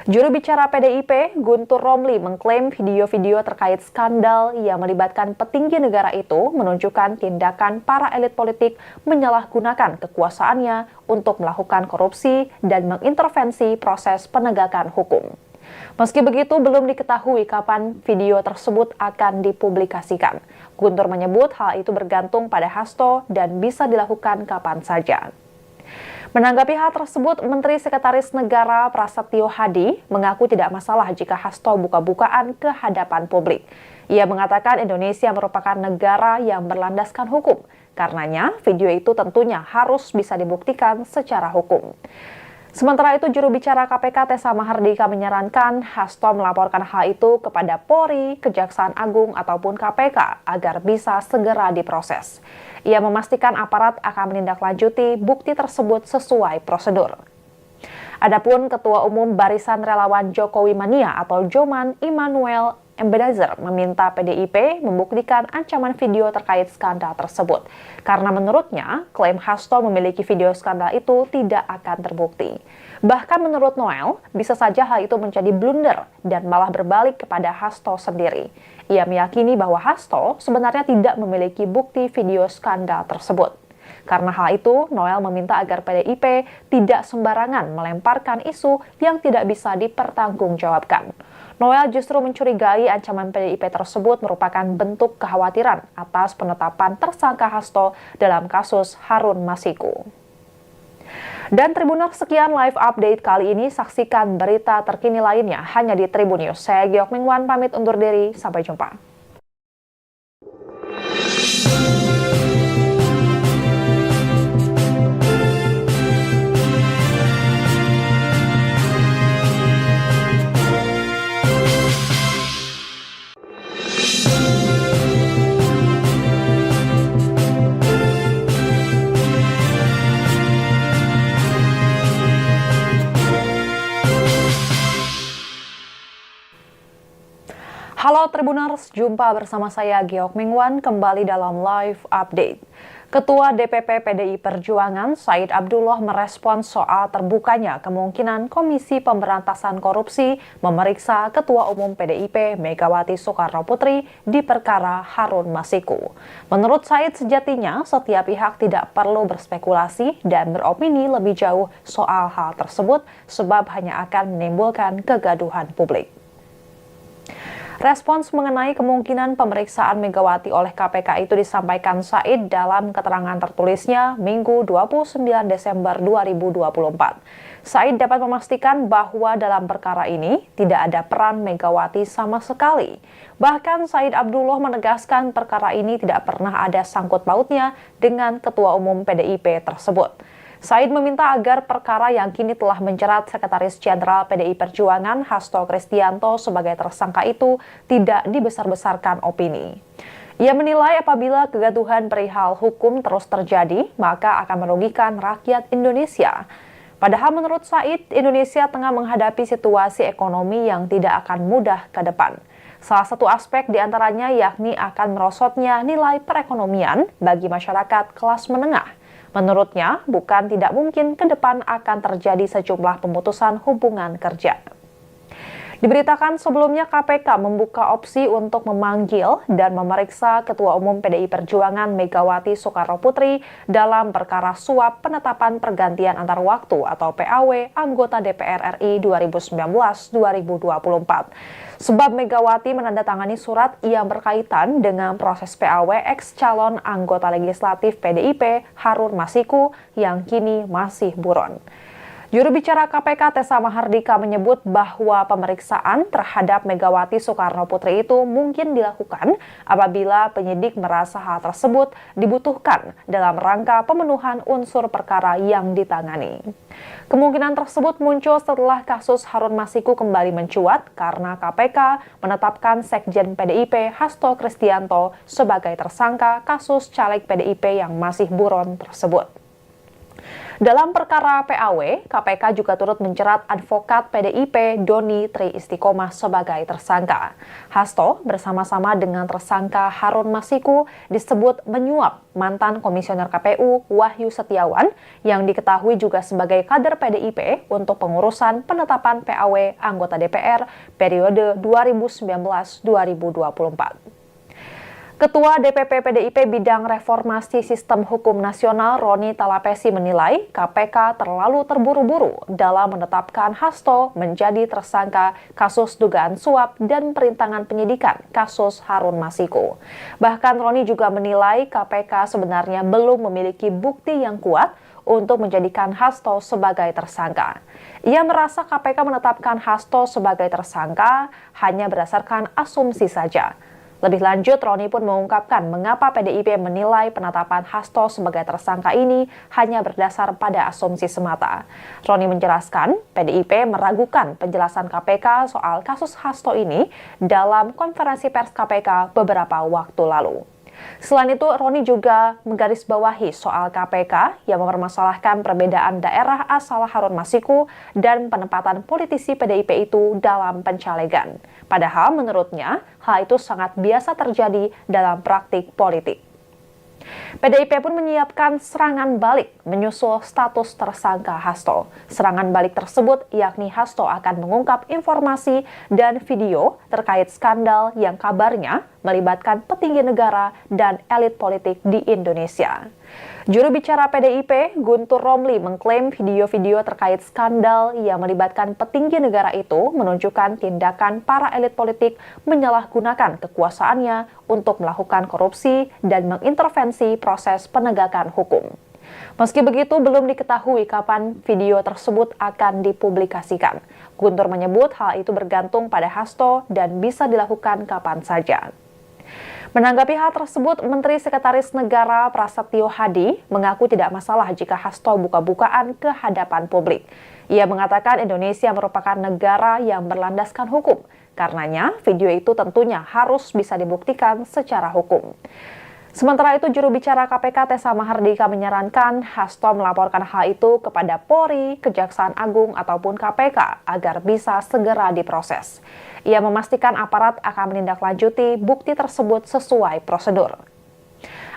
Juru bicara PDIP, Guntur Romli, mengklaim video-video terkait skandal yang melibatkan petinggi negara itu menunjukkan tindakan para elit politik menyalahgunakan kekuasaannya untuk melakukan korupsi dan mengintervensi proses penegakan hukum. Meski begitu, belum diketahui kapan video tersebut akan dipublikasikan. Guntur menyebut hal itu bergantung pada Hasto dan bisa dilakukan kapan saja. Menanggapi hal tersebut, Menteri Sekretaris Negara Prasetyo Hadi mengaku tidak masalah jika Hasto buka-bukaan ke hadapan publik. Ia mengatakan Indonesia merupakan negara yang berlandaskan hukum. Karenanya, video itu tentunya harus bisa dibuktikan secara hukum. Sementara itu, juru bicara KPK Tessa Mahardika menyarankan Hasto melaporkan hal itu kepada Polri, Kejaksaan Agung, ataupun KPK agar bisa segera diproses. Ia memastikan aparat akan menindaklanjuti bukti tersebut sesuai prosedur. Adapun Ketua Umum Barisan Relawan Jokowi Mania atau Joman Immanuel Ebenezer meminta PDIP membuktikan ancaman video terkait skandal tersebut. Karena menurutnya, klaim Hasto memiliki video skandal itu tidak akan terbukti. Bahkan menurut Noel, bisa saja hal itu menjadi blunder dan malah berbalik kepada Hasto sendiri. Ia meyakini bahwa Hasto sebenarnya tidak memiliki bukti video skandal tersebut. Karena hal itu, Noel meminta agar PDIP tidak sembarangan melemparkan isu yang tidak bisa dipertanggungjawabkan. Noel justru mencurigai ancaman PDIP tersebut merupakan bentuk kekhawatiran atas penetapan tersangka Hasto dalam kasus Harun Masiku. Dan Tribuners, sekian live update kali ini. Saksikan berita terkini lainnya hanya di Tribun News. Saya Giok Mingwan pamit undur diri. Sampai jumpa. Halo Tribuners, jumpa bersama saya Giok Mingwan kembali dalam live update. Ketua DPP PDI Perjuangan Said Abdullah merespon soal terbukanya kemungkinan Komisi Pemberantasan Korupsi memeriksa Ketua Umum PDIP Megawati Soekarnoputri di perkara Harun Masiku. Menurut Said, sejatinya setiap pihak tidak perlu berspekulasi dan beropini lebih jauh soal hal tersebut sebab hanya akan menimbulkan kegaduhan publik. Respons mengenai kemungkinan pemeriksaan Megawati oleh KPK itu disampaikan Said dalam keterangan tertulisnya Minggu 29 Desember 2024. Said dapat memastikan bahwa dalam perkara ini tidak ada peran Megawati sama sekali. Bahkan Said Abdullah menegaskan perkara ini tidak pernah ada sangkut pautnya dengan Ketua Umum PDIP tersebut. Said meminta agar perkara yang kini telah menjerat Sekretaris Jenderal PDI Perjuangan Hasto Kristianto sebagai tersangka itu tidak dibesar-besarkan opini. Ia menilai apabila kegaduhan perihal hukum terus terjadi, maka akan merugikan rakyat Indonesia. Padahal menurut Said, Indonesia tengah menghadapi situasi ekonomi yang tidak akan mudah ke depan. Salah satu aspek diantaranya yakni akan merosotnya nilai perekonomian bagi masyarakat kelas menengah. Menurutnya, bukan tidak mungkin ke depan akan terjadi sejumlah pemutusan hubungan kerja. Diberitakan sebelumnya KPK membuka opsi untuk memanggil dan memeriksa Ketua Umum PDI Perjuangan Megawati Soekarnoputri dalam perkara suap penetapan pergantian antar waktu atau PAW anggota DPR RI 2019-2024. Sebab Megawati menandatangani surat yang berkaitan dengan proses PAW ex calon anggota legislatif PDIP Harun Masiku yang kini masih buron. Juru bicara KPK Tessa Mahardika menyebut bahwa pemeriksaan terhadap Megawati Soekarnoputri itu mungkin dilakukan apabila penyidik merasa hal tersebut dibutuhkan dalam rangka pemenuhan unsur perkara yang ditangani. Kemungkinan tersebut muncul setelah kasus Harun Masiku kembali mencuat karena KPK menetapkan Sekjen PDIP Hasto Kristianto sebagai tersangka kasus caleg PDIP yang masih buron tersebut. Dalam perkara PAW, KPK juga turut menjerat advokat PDIP Doni Tri Istiqomah sebagai tersangka. Hasto bersama-sama dengan tersangka Harun Masiku disebut menyuap mantan komisioner KPU Wahyu Setiawan yang diketahui juga sebagai kader PDIP untuk pengurusan penetapan PAW anggota DPR periode 2019-2024. Ketua DPP PDIP Bidang Reformasi Sistem Hukum Nasional Roni Talapesi menilai KPK terlalu terburu-buru dalam menetapkan Hasto menjadi tersangka kasus dugaan suap dan perintangan penyidikan kasus Harun Masiku. Bahkan Roni juga menilai KPK sebenarnya belum memiliki bukti yang kuat untuk menjadikan Hasto sebagai tersangka. Ia merasa KPK menetapkan Hasto sebagai tersangka hanya berdasarkan asumsi saja. Lebih lanjut, Roni pun mengungkapkan mengapa PDIP menilai penetapan Hasto sebagai tersangka ini hanya berdasar pada asumsi semata. Roni menjelaskan, PDIP meragukan penjelasan KPK soal kasus Hasto ini dalam konferensi pers KPK beberapa waktu lalu. Selain itu, Roni juga menggarisbawahi soal KPK yang mempermasalahkan perbedaan daerah asal Harun Masiku dan penempatan politisi PDIP itu dalam pencalegan. Padahal menurutnya, hal itu sangat biasa terjadi dalam praktik politik. PDIP pun menyiapkan serangan balik menyusul status tersangka Hasto. Serangan balik tersebut yakni Hasto akan mengungkap informasi dan video terkait skandal yang kabarnya melibatkan petinggi negara dan elit politik di Indonesia. Juru bicara PDIP, Guntur Romli, mengklaim video-video terkait skandal yang melibatkan petinggi negara itu menunjukkan tindakan para elit politik menyalahgunakan kekuasaannya untuk melakukan korupsi dan mengintervensi proses penegakan hukum. Meski begitu, belum diketahui kapan video tersebut akan dipublikasikan. Guntur menyebut hal itu bergantung pada Hasto dan bisa dilakukan kapan saja. Menanggapi hal tersebut, Menteri Sekretaris Negara Prasetyo Hadi mengaku tidak masalah jika Hasto buka-bukaan ke hadapan publik. Ia mengatakan Indonesia merupakan negara yang berlandaskan hukum. Karenanya, video itu tentunya harus bisa dibuktikan secara hukum. Sementara itu, juru bicara KPK Tessa Mahardika menyarankan Hasto melaporkan hal itu kepada Polri, Kejaksaan Agung, ataupun KPK agar bisa segera diproses. Ia memastikan aparat akan menindaklanjuti bukti tersebut sesuai prosedur.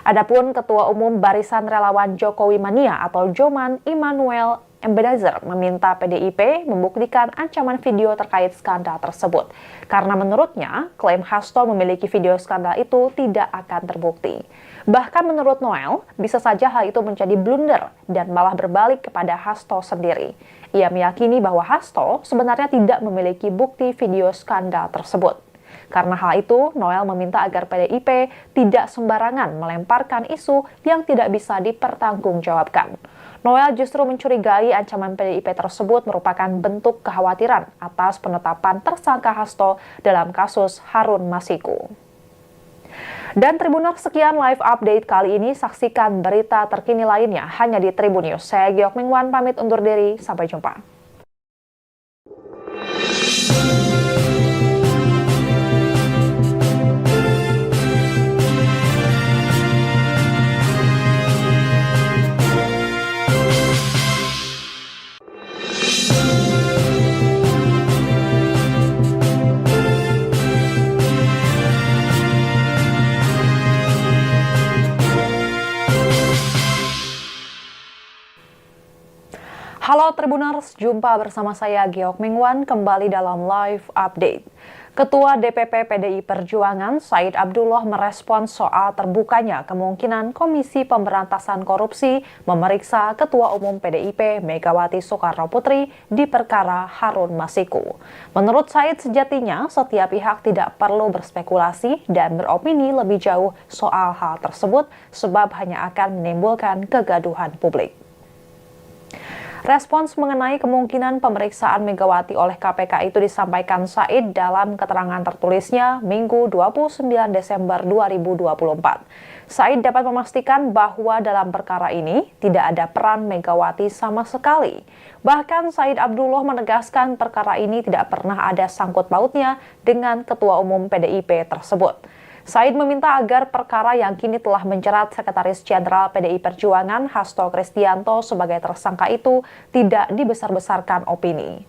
Adapun Ketua Umum Barisan Relawan Jokowi Mania atau Joman Immanuel Ebenezer meminta PDIP membuktikan ancaman video terkait skandal tersebut. Karena menurutnya, klaim Hasto memiliki video skandal itu tidak akan terbukti. Bahkan menurut Noel, bisa saja hal itu menjadi blunder dan malah berbalik kepada Hasto sendiri. Ia meyakini bahwa Hasto sebenarnya tidak memiliki bukti video skandal tersebut. Karena hal itu, Noel meminta agar PDIP tidak sembarangan melemparkan isu yang tidak bisa dipertanggungjawabkan. Noel justru mencurigai ancaman PDIP tersebut merupakan bentuk kekhawatiran atas penetapan tersangka Hasto dalam kasus Harun Masiku. Dan Tribuners, sekian live update kali ini. Saksikan berita terkini lainnya hanya di Tribun News. Saya Giok Mingwan pamit undur diri. Sampai jumpa. Halo Tribuners, jumpa bersama saya Giok Mingwan kembali dalam live update. Ketua DPP PDI Perjuangan Said Abdullah merespon soal terbukanya kemungkinan Komisi Pemberantasan Korupsi memeriksa Ketua Umum PDIP Megawati Soekarno Putri di perkara Harun Masiku. Menurut Said, sejatinya setiap pihak tidak perlu berspekulasi dan beropini lebih jauh soal hal tersebut sebab hanya akan menimbulkan kegaduhan publik. Respons mengenai kemungkinan pemeriksaan Megawati oleh KPK itu disampaikan Said dalam keterangan tertulisnya Minggu 29 Desember 2024. Said dapat memastikan bahwa dalam perkara ini tidak ada peran Megawati sama sekali. Bahkan Said Abdullah menegaskan perkara ini tidak pernah ada sangkut pautnya dengan Ketua Umum PDIP tersebut. Said meminta agar perkara yang kini telah menjerat Sekretaris Jenderal PDI Perjuangan Hasto Kristianto sebagai tersangka itu tidak dibesar-besarkan opini.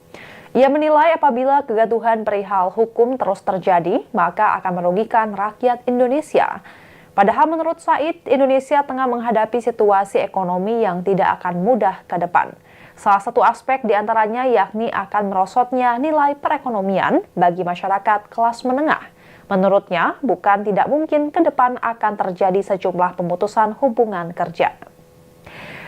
Ia menilai apabila kegaduhan perihal hukum terus terjadi, maka akan merugikan rakyat Indonesia. Padahal menurut Said, Indonesia tengah menghadapi situasi ekonomi yang tidak akan mudah ke depan. Salah satu aspek diantaranya yakni akan merosotnya nilai perekonomian bagi masyarakat kelas menengah. Menurutnya, bukan tidak mungkin ke depan akan terjadi sejumlah pemutusan hubungan kerja.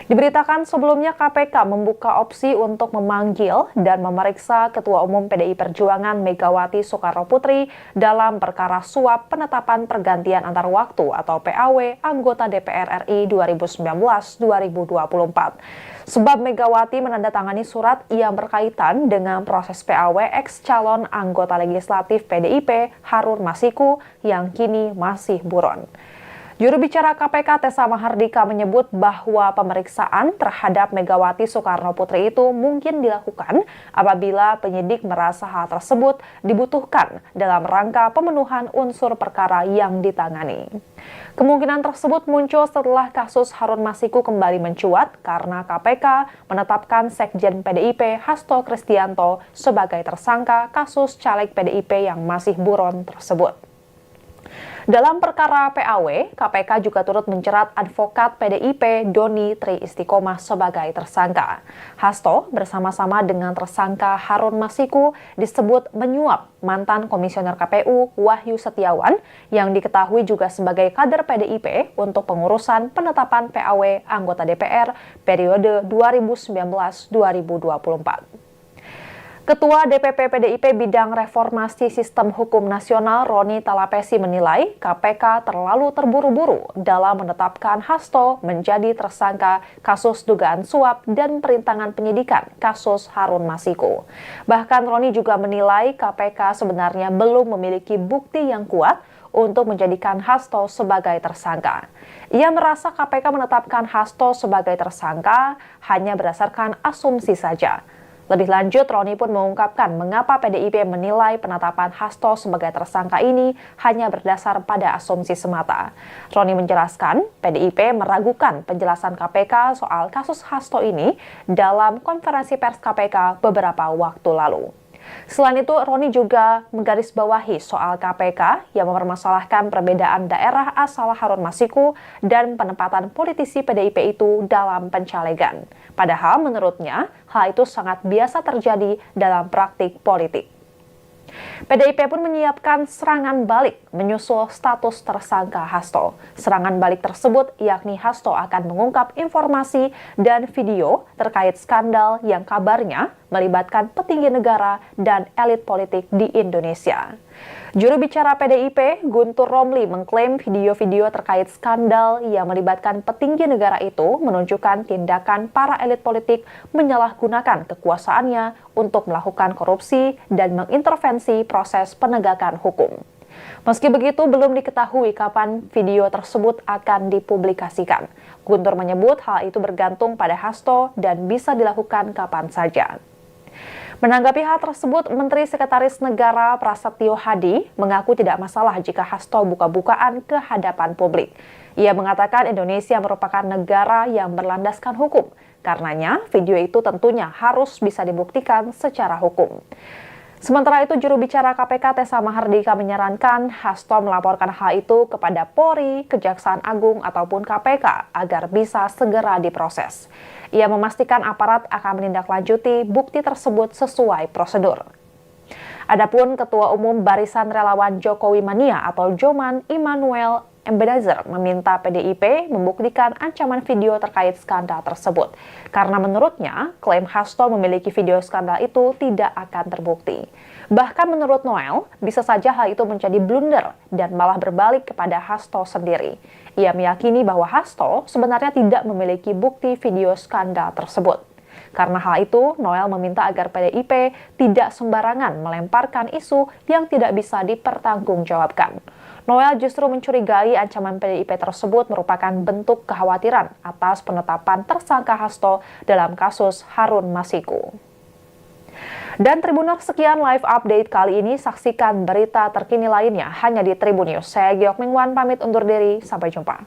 Diberitakan sebelumnya KPK membuka opsi untuk memanggil dan memeriksa Ketua Umum PDI Perjuangan Megawati Soekarnoputri dalam perkara suap penetapan pergantian antar waktu atau PAW anggota DPR RI 2019-2024. Sebab Megawati menandatangani surat yang berkaitan dengan proses PAW ex calon anggota legislatif PDIP Harun Masiku yang kini masih buron. Juru bicara KPK Tessa Mahardika menyebut bahwa pemeriksaan terhadap Megawati Soekarnoputri itu mungkin dilakukan apabila penyidik merasa hal tersebut dibutuhkan dalam rangka pemenuhan unsur perkara yang ditangani. Kemungkinan tersebut muncul setelah kasus Harun Masiku kembali mencuat karena KPK menetapkan Sekjen PDIP Hasto Kristianto sebagai tersangka kasus caleg PDIP yang masih buron tersebut. Dalam perkara PAW, KPK juga turut menjerat advokat PDIP Doni Tri Istiqomah sebagai tersangka. Hasto bersama-sama dengan tersangka Harun Masiku disebut menyuap mantan komisioner KPU Wahyu Setiawan yang diketahui juga sebagai kader PDIP untuk pengurusan penetapan PAW anggota DPR periode 2019-2024. Ketua DPP PDIP Bidang Reformasi Sistem Hukum Nasional Roni Talapesi menilai KPK terlalu terburu-buru dalam menetapkan Hasto menjadi tersangka kasus dugaan suap dan perintangan penyidikan kasus Harun Masiku. Bahkan Roni juga menilai KPK sebenarnya belum memiliki bukti yang kuat untuk menjadikan Hasto sebagai tersangka. Ia merasa KPK menetapkan Hasto sebagai tersangka hanya berdasarkan asumsi saja. Lebih lanjut, Roni pun mengungkapkan mengapa PDIP menilai penetapan Hasto sebagai tersangka ini hanya berdasar pada asumsi semata. Roni menjelaskan, PDIP meragukan penjelasan KPK soal kasus Hasto ini dalam konferensi pers KPK beberapa waktu lalu. Selain itu, Roni juga menggarisbawahi soal KPK yang mempermasalahkan perbedaan daerah asal Harun Masiku dan penempatan politisi PDIP itu dalam pencalegan. Padahal menurutnya, hal itu sangat biasa terjadi dalam praktik politik. PDIP pun menyiapkan serangan balik menyusul status tersangka Hasto. Serangan balik tersebut yakni Hasto akan mengungkap informasi dan video terkait skandal yang kabarnya melibatkan petinggi negara dan elit politik di Indonesia. Juru bicara PDIP, Guntur Romli, mengklaim video-video terkait skandal yang melibatkan petinggi negara itu menunjukkan tindakan para elit politik menyalahgunakan kekuasaannya untuk melakukan korupsi dan mengintervensi proses penegakan hukum. Meski begitu, belum diketahui kapan video tersebut akan dipublikasikan. Guntur menyebut hal itu bergantung pada Hasto dan bisa dilakukan kapan saja. Menanggapi hal tersebut, Menteri Sekretaris Negara Prasetyo Hadi mengaku tidak masalah jika Hasto buka-bukaan ke hadapan publik. Ia mengatakan Indonesia merupakan negara yang berlandaskan hukum. Karenanya, video itu tentunya harus bisa dibuktikan secara hukum. Sementara itu, juru bicara KPK Tessa Mahardika menyarankan Hasto melaporkan hal itu kepada Polri, Kejaksaan Agung, ataupun KPK agar bisa segera diproses. Ia memastikan aparat akan menindaklanjuti bukti tersebut sesuai prosedur. Adapun Ketua Umum Barisan Relawan Jokowi Mania atau Joman Immanuel Ebenezer meminta PDIP membuktikan ancaman video terkait skandal tersebut. Karena menurutnya, klaim Hasto memiliki video skandal itu tidak akan terbukti. Bahkan menurut Noel, bisa saja hal itu menjadi blunder dan malah berbalik kepada Hasto sendiri. Ia meyakini bahwa Hasto sebenarnya tidak memiliki bukti video skandal tersebut. Karena hal itu, Noel meminta agar PDIP tidak sembarangan melemparkan isu yang tidak bisa dipertanggungjawabkan. Noel justru mencurigai ancaman PDIP tersebut merupakan bentuk kekhawatiran atas penetapan tersangka Hasto dalam kasus Harun Masiku. Dan Tribuners, sekian live update kali ini. Saksikan berita terkini lainnya hanya di Tribun News. Saya Giok Mingwan pamit undur diri. Sampai jumpa.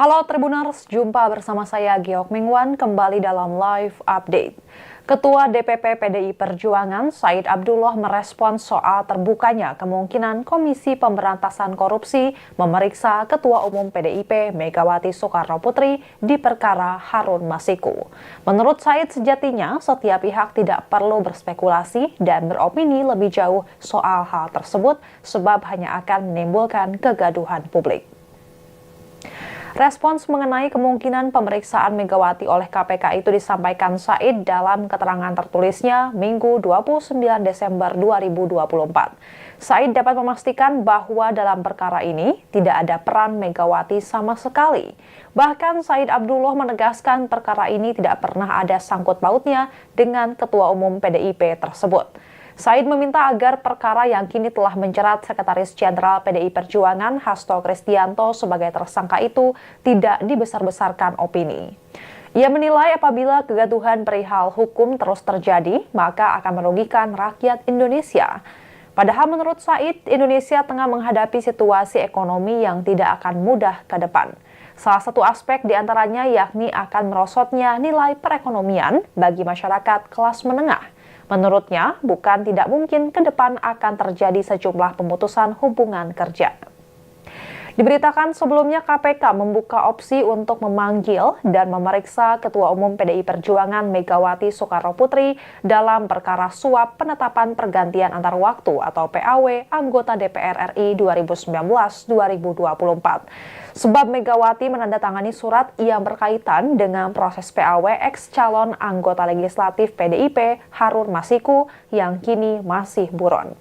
Halo Tribuners, jumpa bersama saya Giok Mingwan kembali dalam live update. Ketua DPP PDI Perjuangan Said Abdullah merespon soal terbukanya kemungkinan Komisi Pemberantasan Korupsi memeriksa Ketua Umum PDIP Megawati Soekarno Putri di perkara Harun Masiku. Menurut Said, sejatinya setiap pihak tidak perlu berspekulasi dan beropini lebih jauh soal hal tersebut sebab hanya akan menimbulkan kegaduhan publik. Respons mengenai kemungkinan pemeriksaan Megawati oleh KPK itu disampaikan Said dalam keterangan tertulisnya Minggu 29 Desember 2024. Said dapat memastikan bahwa dalam perkara ini tidak ada peran Megawati sama sekali. Bahkan Said Abdullah menegaskan perkara ini tidak pernah ada sangkut pautnya dengan Ketua Umum PDIP tersebut. Said meminta agar perkara yang kini telah menjerat Sekretaris Jenderal PDI Perjuangan Hasto Kristianto sebagai tersangka itu tidak dibesar-besarkan opini. Ia menilai apabila kegaduhan perihal hukum terus terjadi, maka akan merugikan rakyat Indonesia. Padahal menurut Said, Indonesia tengah menghadapi situasi ekonomi yang tidak akan mudah ke depan. Salah satu aspek diantaranya yakni akan merosotnya nilai perekonomian bagi masyarakat kelas menengah. Menurutnya, bukan tidak mungkin ke depan akan terjadi sejumlah pemutusan hubungan kerja. Diberitakan sebelumnya KPK membuka opsi untuk memanggil dan memeriksa Ketua Umum PDI Perjuangan Megawati Soekarno Putri dalam perkara suap penetapan pergantian antar waktu atau PAW anggota DPR RI 2019-2024. Sebab Megawati menandatangani surat yang berkaitan dengan proses PAW ex-calon anggota legislatif PDIP Harun Masiku yang kini masih buron.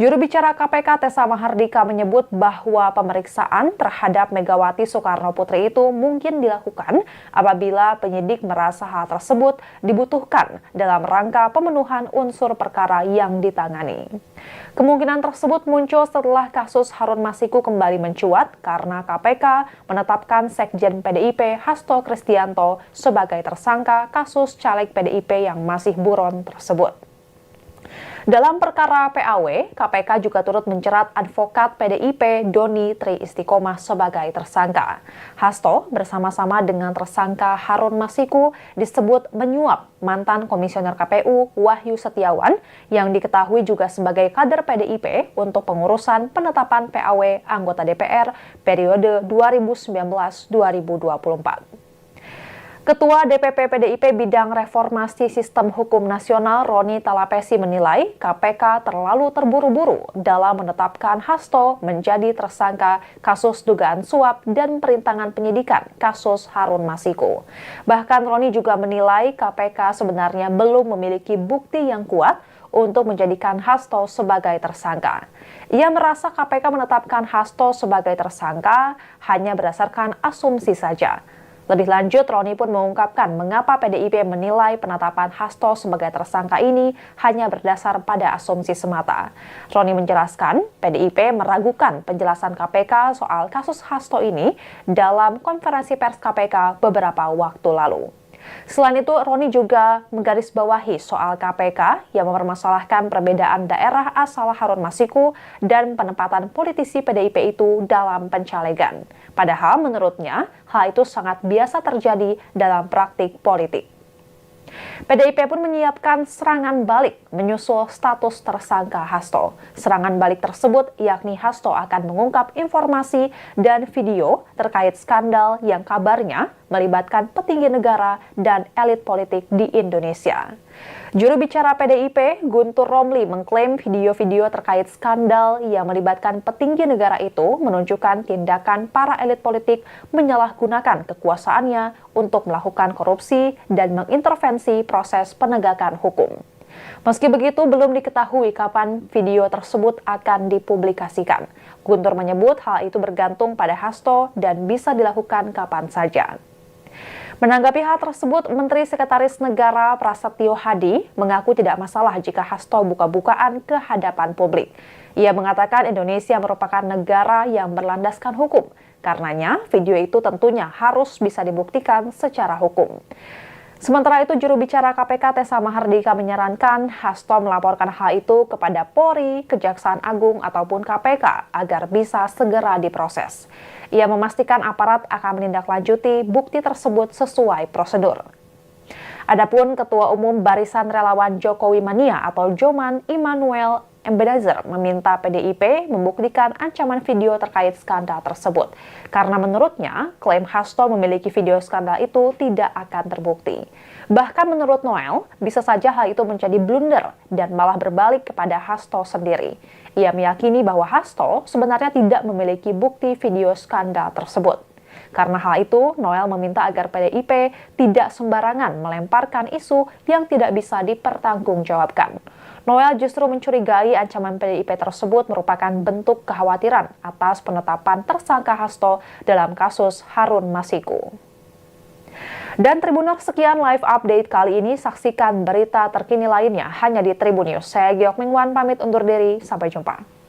Juru bicara KPK Tessa Mahardika menyebut bahwa pemeriksaan terhadap Megawati Soekarno Putri itu mungkin dilakukan apabila penyidik merasa hal tersebut dibutuhkan dalam rangka pemenuhan unsur perkara yang ditangani. Kemungkinan tersebut muncul setelah kasus Harun Masiku kembali mencuat karena KPK menetapkan Sekjen PDIP Hasto Kristianto sebagai tersangka kasus caleg PDIP yang masih buron tersebut. Dalam perkara PAW, KPK juga turut menjerat advokat PDIP Doni Tri Istiqomah sebagai tersangka. Hasto bersama-sama dengan tersangka Harun Masiku disebut menyuap mantan komisioner KPU Wahyu Setiawan yang diketahui juga sebagai kader PDIP untuk pengurusan penetapan PAW anggota DPR periode 2019-2024. Ketua DPP PDIP Bidang Reformasi Sistem Hukum Nasional Roni Talapesi menilai KPK terlalu terburu-buru dalam menetapkan Hasto menjadi tersangka kasus dugaan suap dan perintangan penyidikan kasus Harun Masiku. Bahkan Roni juga menilai KPK sebenarnya belum memiliki bukti yang kuat untuk menjadikan Hasto sebagai tersangka. Ia merasa KPK menetapkan Hasto sebagai tersangka hanya berdasarkan asumsi saja. Lebih lanjut, Roni pun mengungkapkan mengapa PDIP menilai penetapan Hasto sebagai tersangka ini hanya berdasar pada asumsi semata. Roni menjelaskan, PDIP meragukan penjelasan KPK soal kasus Hasto ini dalam konferensi pers KPK beberapa waktu lalu. Selain itu, Roni juga menggarisbawahi soal KPK yang mempermasalahkan perbedaan daerah asal Harun Masiku dan penempatan politisi PDIP itu dalam pencalegan. Padahal menurutnya, hal itu sangat biasa terjadi dalam praktik politik. PDIP pun menyiapkan serangan balik menyusul status tersangka Hasto. Serangan balik tersebut yakni Hasto akan mengungkap informasi dan video terkait skandal yang kabarnya melibatkan petinggi negara dan elit politik di Indonesia. Juru bicara PDIP, Guntur Romli, mengklaim video-video terkait skandal yang melibatkan petinggi negara itu menunjukkan tindakan para elit politik menyalahgunakan kekuasaannya untuk melakukan korupsi dan mengintervensi proses penegakan hukum. Meski begitu, belum diketahui kapan video tersebut akan dipublikasikan. Guntur menyebut hal itu bergantung pada Hasto dan bisa dilakukan kapan saja. Menanggapi hal tersebut, Menteri Sekretaris Negara Prasetyo Hadi mengaku tidak masalah jika Hasto buka-bukaan ke hadapan publik. Ia mengatakan Indonesia merupakan negara yang berlandaskan hukum. Karenanya, video itu tentunya harus bisa dibuktikan secara hukum. Sementara itu, juru bicara KPK Tessa Mahardika menyarankan Hasto melaporkan hal itu kepada Polri, Kejaksaan Agung, ataupun KPK agar bisa segera diproses. Ia memastikan aparat akan menindaklanjuti bukti tersebut sesuai prosedur. Adapun Ketua Umum Barisan Relawan Jokowi Mania atau Joman Immanuel Ebenezer meminta PDIP membuktikan ancaman video terkait skandal tersebut. Karena menurutnya, klaim Hasto memiliki video skandal itu tidak akan terbukti. Bahkan menurut Noel, bisa saja hal itu menjadi blunder dan malah berbalik kepada Hasto sendiri. Ia meyakini bahwa Hasto sebenarnya tidak memiliki bukti video skandal tersebut. Karena hal itu, Noel meminta agar PDIP tidak sembarangan melemparkan isu yang tidak bisa dipertanggungjawabkan. Noel justru mencurigai ancaman PDIP tersebut merupakan bentuk kekhawatiran atas penetapan tersangka Hasto dalam kasus Harun Masiku. Dan Tribuners, sekian live update kali ini. Saksikan berita terkini lainnya hanya di Tribun News. Saya Giok Mingwan pamit undur diri. Sampai jumpa.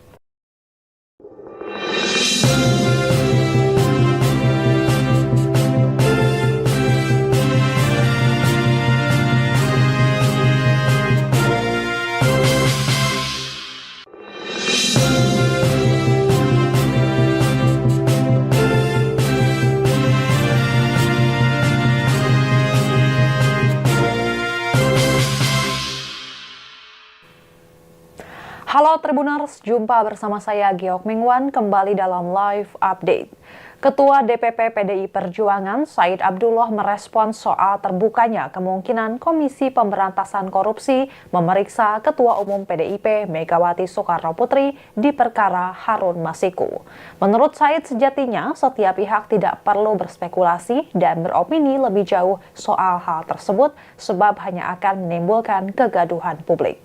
Halo Tribuners, jumpa bersama saya Giok Mingwan kembali dalam live update. Ketua DPP PDI Perjuangan Said Abdullah merespons soal terbukanya kemungkinan Komisi Pemberantasan Korupsi memeriksa Ketua Umum PDIP Megawati Soekarnoputri di perkara Harun Masiku. Menurut Said, sejatinya setiap pihak tidak perlu berspekulasi dan beropini lebih jauh soal hal tersebut sebab hanya akan menimbulkan kegaduhan publik.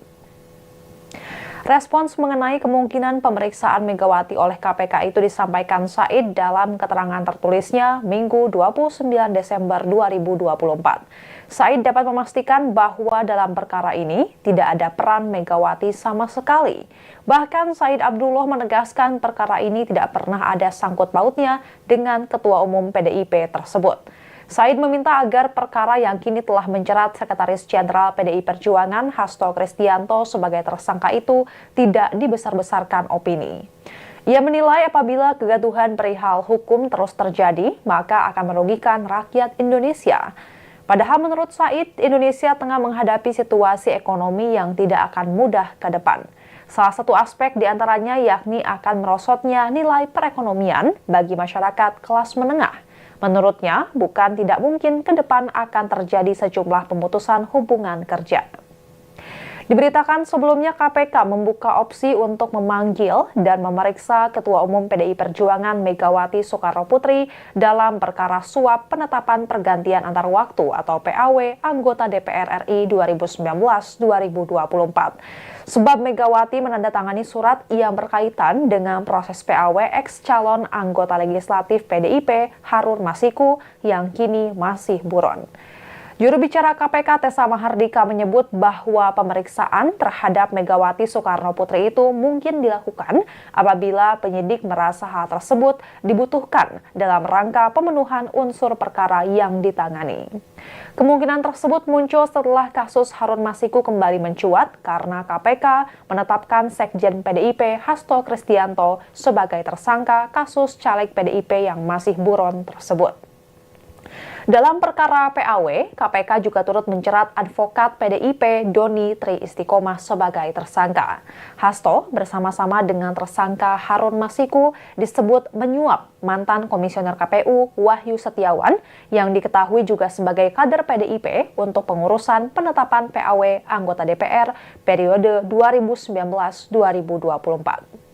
Respons mengenai kemungkinan pemeriksaan Megawati oleh KPK itu disampaikan Said dalam keterangan tertulisnya Minggu 29 Desember 2024. Said dapat memastikan bahwa dalam perkara ini tidak ada peran Megawati sama sekali. Bahkan Said Abdullah menegaskan perkara ini tidak pernah ada sangkut pautnya dengan Ketua Umum PDIP tersebut. Said meminta agar perkara yang kini telah menjerat Sekretaris Jenderal PDI Perjuangan Hasto Kristianto sebagai tersangka itu tidak dibesar-besarkan opini. Ia menilai apabila kegaduhan perihal hukum terus terjadi, maka akan merugikan rakyat Indonesia. Padahal menurut Said, Indonesia tengah menghadapi situasi ekonomi yang tidak akan mudah ke depan. Salah satu aspek diantaranya yakni akan merosotnya nilai perekonomian bagi masyarakat kelas menengah. Menurutnya, bukan tidak mungkin ke depan akan terjadi sejumlah pemutusan hubungan kerja. Diberitakan sebelumnya KPK membuka opsi untuk memanggil dan memeriksa Ketua Umum PDI Perjuangan Megawati Soekarnoputri dalam perkara suap penetapan pergantian antar waktu atau PAW anggota DPR RI 2019-2024. Sebab Megawati menandatangani surat yang berkaitan dengan proses PAW ex calon anggota legislatif PDIP Harun Masiku yang kini masih buron. Juru bicara KPK Tessa Mahardika menyebut bahwa pemeriksaan terhadap Megawati Soekarnoputri itu mungkin dilakukan apabila penyidik merasa hal tersebut dibutuhkan dalam rangka pemenuhan unsur perkara yang ditangani. Kemungkinan tersebut muncul setelah kasus Harun Masiku kembali mencuat karena KPK menetapkan Sekjen PDIP Hasto Kristianto sebagai tersangka kasus caleg PDIP yang masih buron tersebut. Dalam perkara PAW, KPK juga turut menjerat advokat PDIP Doni Tri Istiqomah sebagai tersangka. Hasto bersama-sama dengan tersangka Harun Masiku disebut menyuap mantan komisioner KPU Wahyu Setiawan yang diketahui juga sebagai kader PDIP untuk pengurusan penetapan PAW anggota DPR periode 2019-2024.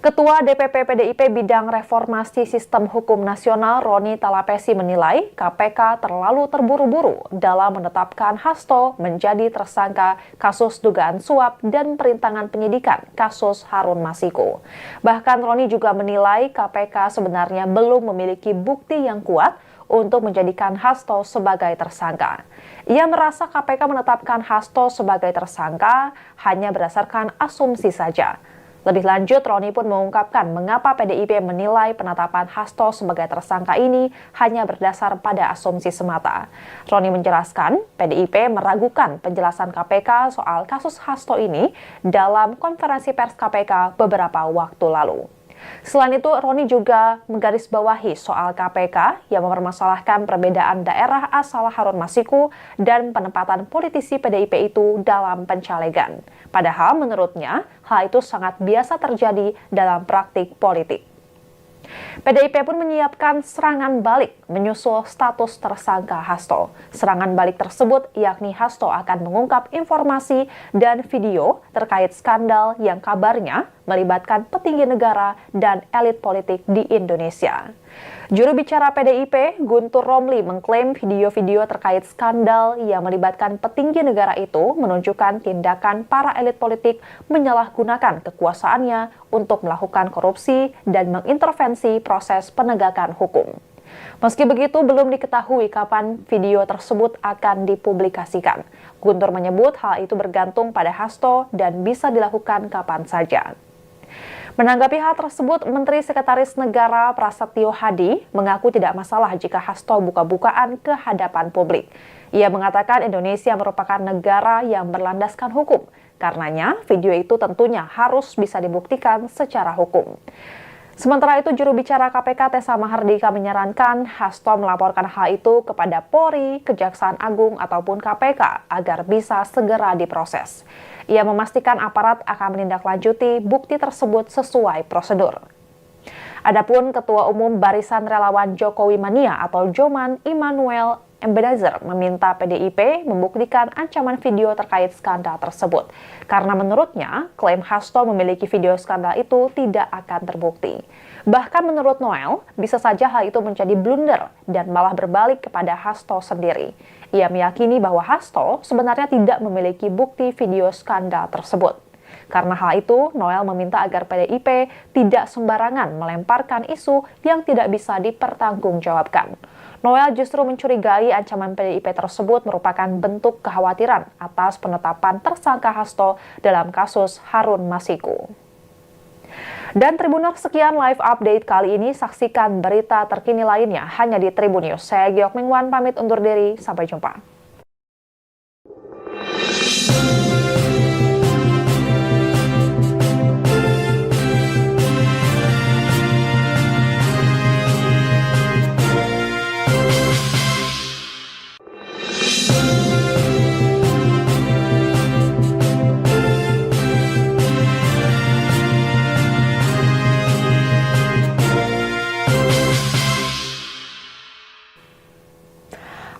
Ketua DPP PDIP Bidang Reformasi Sistem Hukum Nasional Roni Talapesi menilai KPK terlalu terburu-buru dalam menetapkan Hasto menjadi tersangka kasus dugaan suap dan perintangan penyidikan kasus Harun Masiku. Bahkan Roni juga menilai KPK sebenarnya belum memiliki bukti yang kuat untuk menjadikan Hasto sebagai tersangka. Ia merasa KPK menetapkan Hasto sebagai tersangka hanya berdasarkan asumsi saja. Lebih lanjut, Roni pun mengungkapkan mengapa PDIP menilai penetapan Hasto sebagai tersangka ini hanya berdasar pada asumsi semata. Roni menjelaskan, PDIP meragukan penjelasan KPK soal kasus Hasto ini dalam konferensi pers KPK beberapa waktu lalu. Selain itu, Roni juga menggarisbawahi soal KPK yang mempermasalahkan perbedaan daerah asal Harun Masiku dan penempatan politisi PDIP itu dalam pencalegan. Padahal menurutnya, hal itu sangat biasa terjadi dalam praktik politik. PDIP pun menyiapkan serangan balik menyusul status tersangka Hasto. Serangan balik tersebut yakni Hasto akan mengungkap informasi dan video terkait skandal yang kabarnya melibatkan petinggi negara dan elit politik di Indonesia. Juru bicara PDIP, Guntur Romli, mengklaim video-video terkait skandal yang melibatkan petinggi negara itu menunjukkan tindakan para elit politik menyalahgunakan kekuasaannya untuk melakukan korupsi dan mengintervensi proses penegakan hukum. Meski begitu, belum diketahui kapan video tersebut akan dipublikasikan. Guntur menyebut hal itu bergantung pada Hasto dan bisa dilakukan kapan saja. Menanggapi hal tersebut, Menteri Sekretaris Negara Prasetyo Hadi mengaku tidak masalah jika Hasto buka-bukaan ke hadapan publik. Ia mengatakan Indonesia merupakan negara yang berlandaskan hukum. Karenanya, video itu tentunya harus bisa dibuktikan secara hukum. Sementara itu, juru bicara KPK Tessa Mahardika menyarankan Hasto melaporkan hal itu kepada Polri, Kejaksaan Agung, ataupun KPK agar bisa segera diproses. Ia memastikan aparat akan menindaklanjuti bukti tersebut sesuai prosedur. Adapun Ketua Umum Barisan Relawan Jokowi Mania atau Joman Immanuel Ebenezer meminta PDIP membuktikan ancaman video terkait skandal tersebut. Karena menurutnya, klaim Hasto memiliki video skandal itu tidak akan terbukti. Bahkan menurut Noel, bisa saja hal itu menjadi blunder dan malah berbalik kepada Hasto sendiri. Ia meyakini bahwa Hasto sebenarnya tidak memiliki bukti video skandal tersebut. Karena hal itu, Noel meminta agar PDIP tidak sembarangan melemparkan isu yang tidak bisa dipertanggungjawabkan. Noel justru mencurigai ancaman PDIP tersebut merupakan bentuk kekhawatiran atas penetapan tersangka Hasto dalam kasus Harun Masiku. Dan Tribuners, sekian live update kali ini. Saksikan berita terkini lainnya hanya di Tribun News. Saya Giok Mingwan pamit undur diri. Sampai jumpa.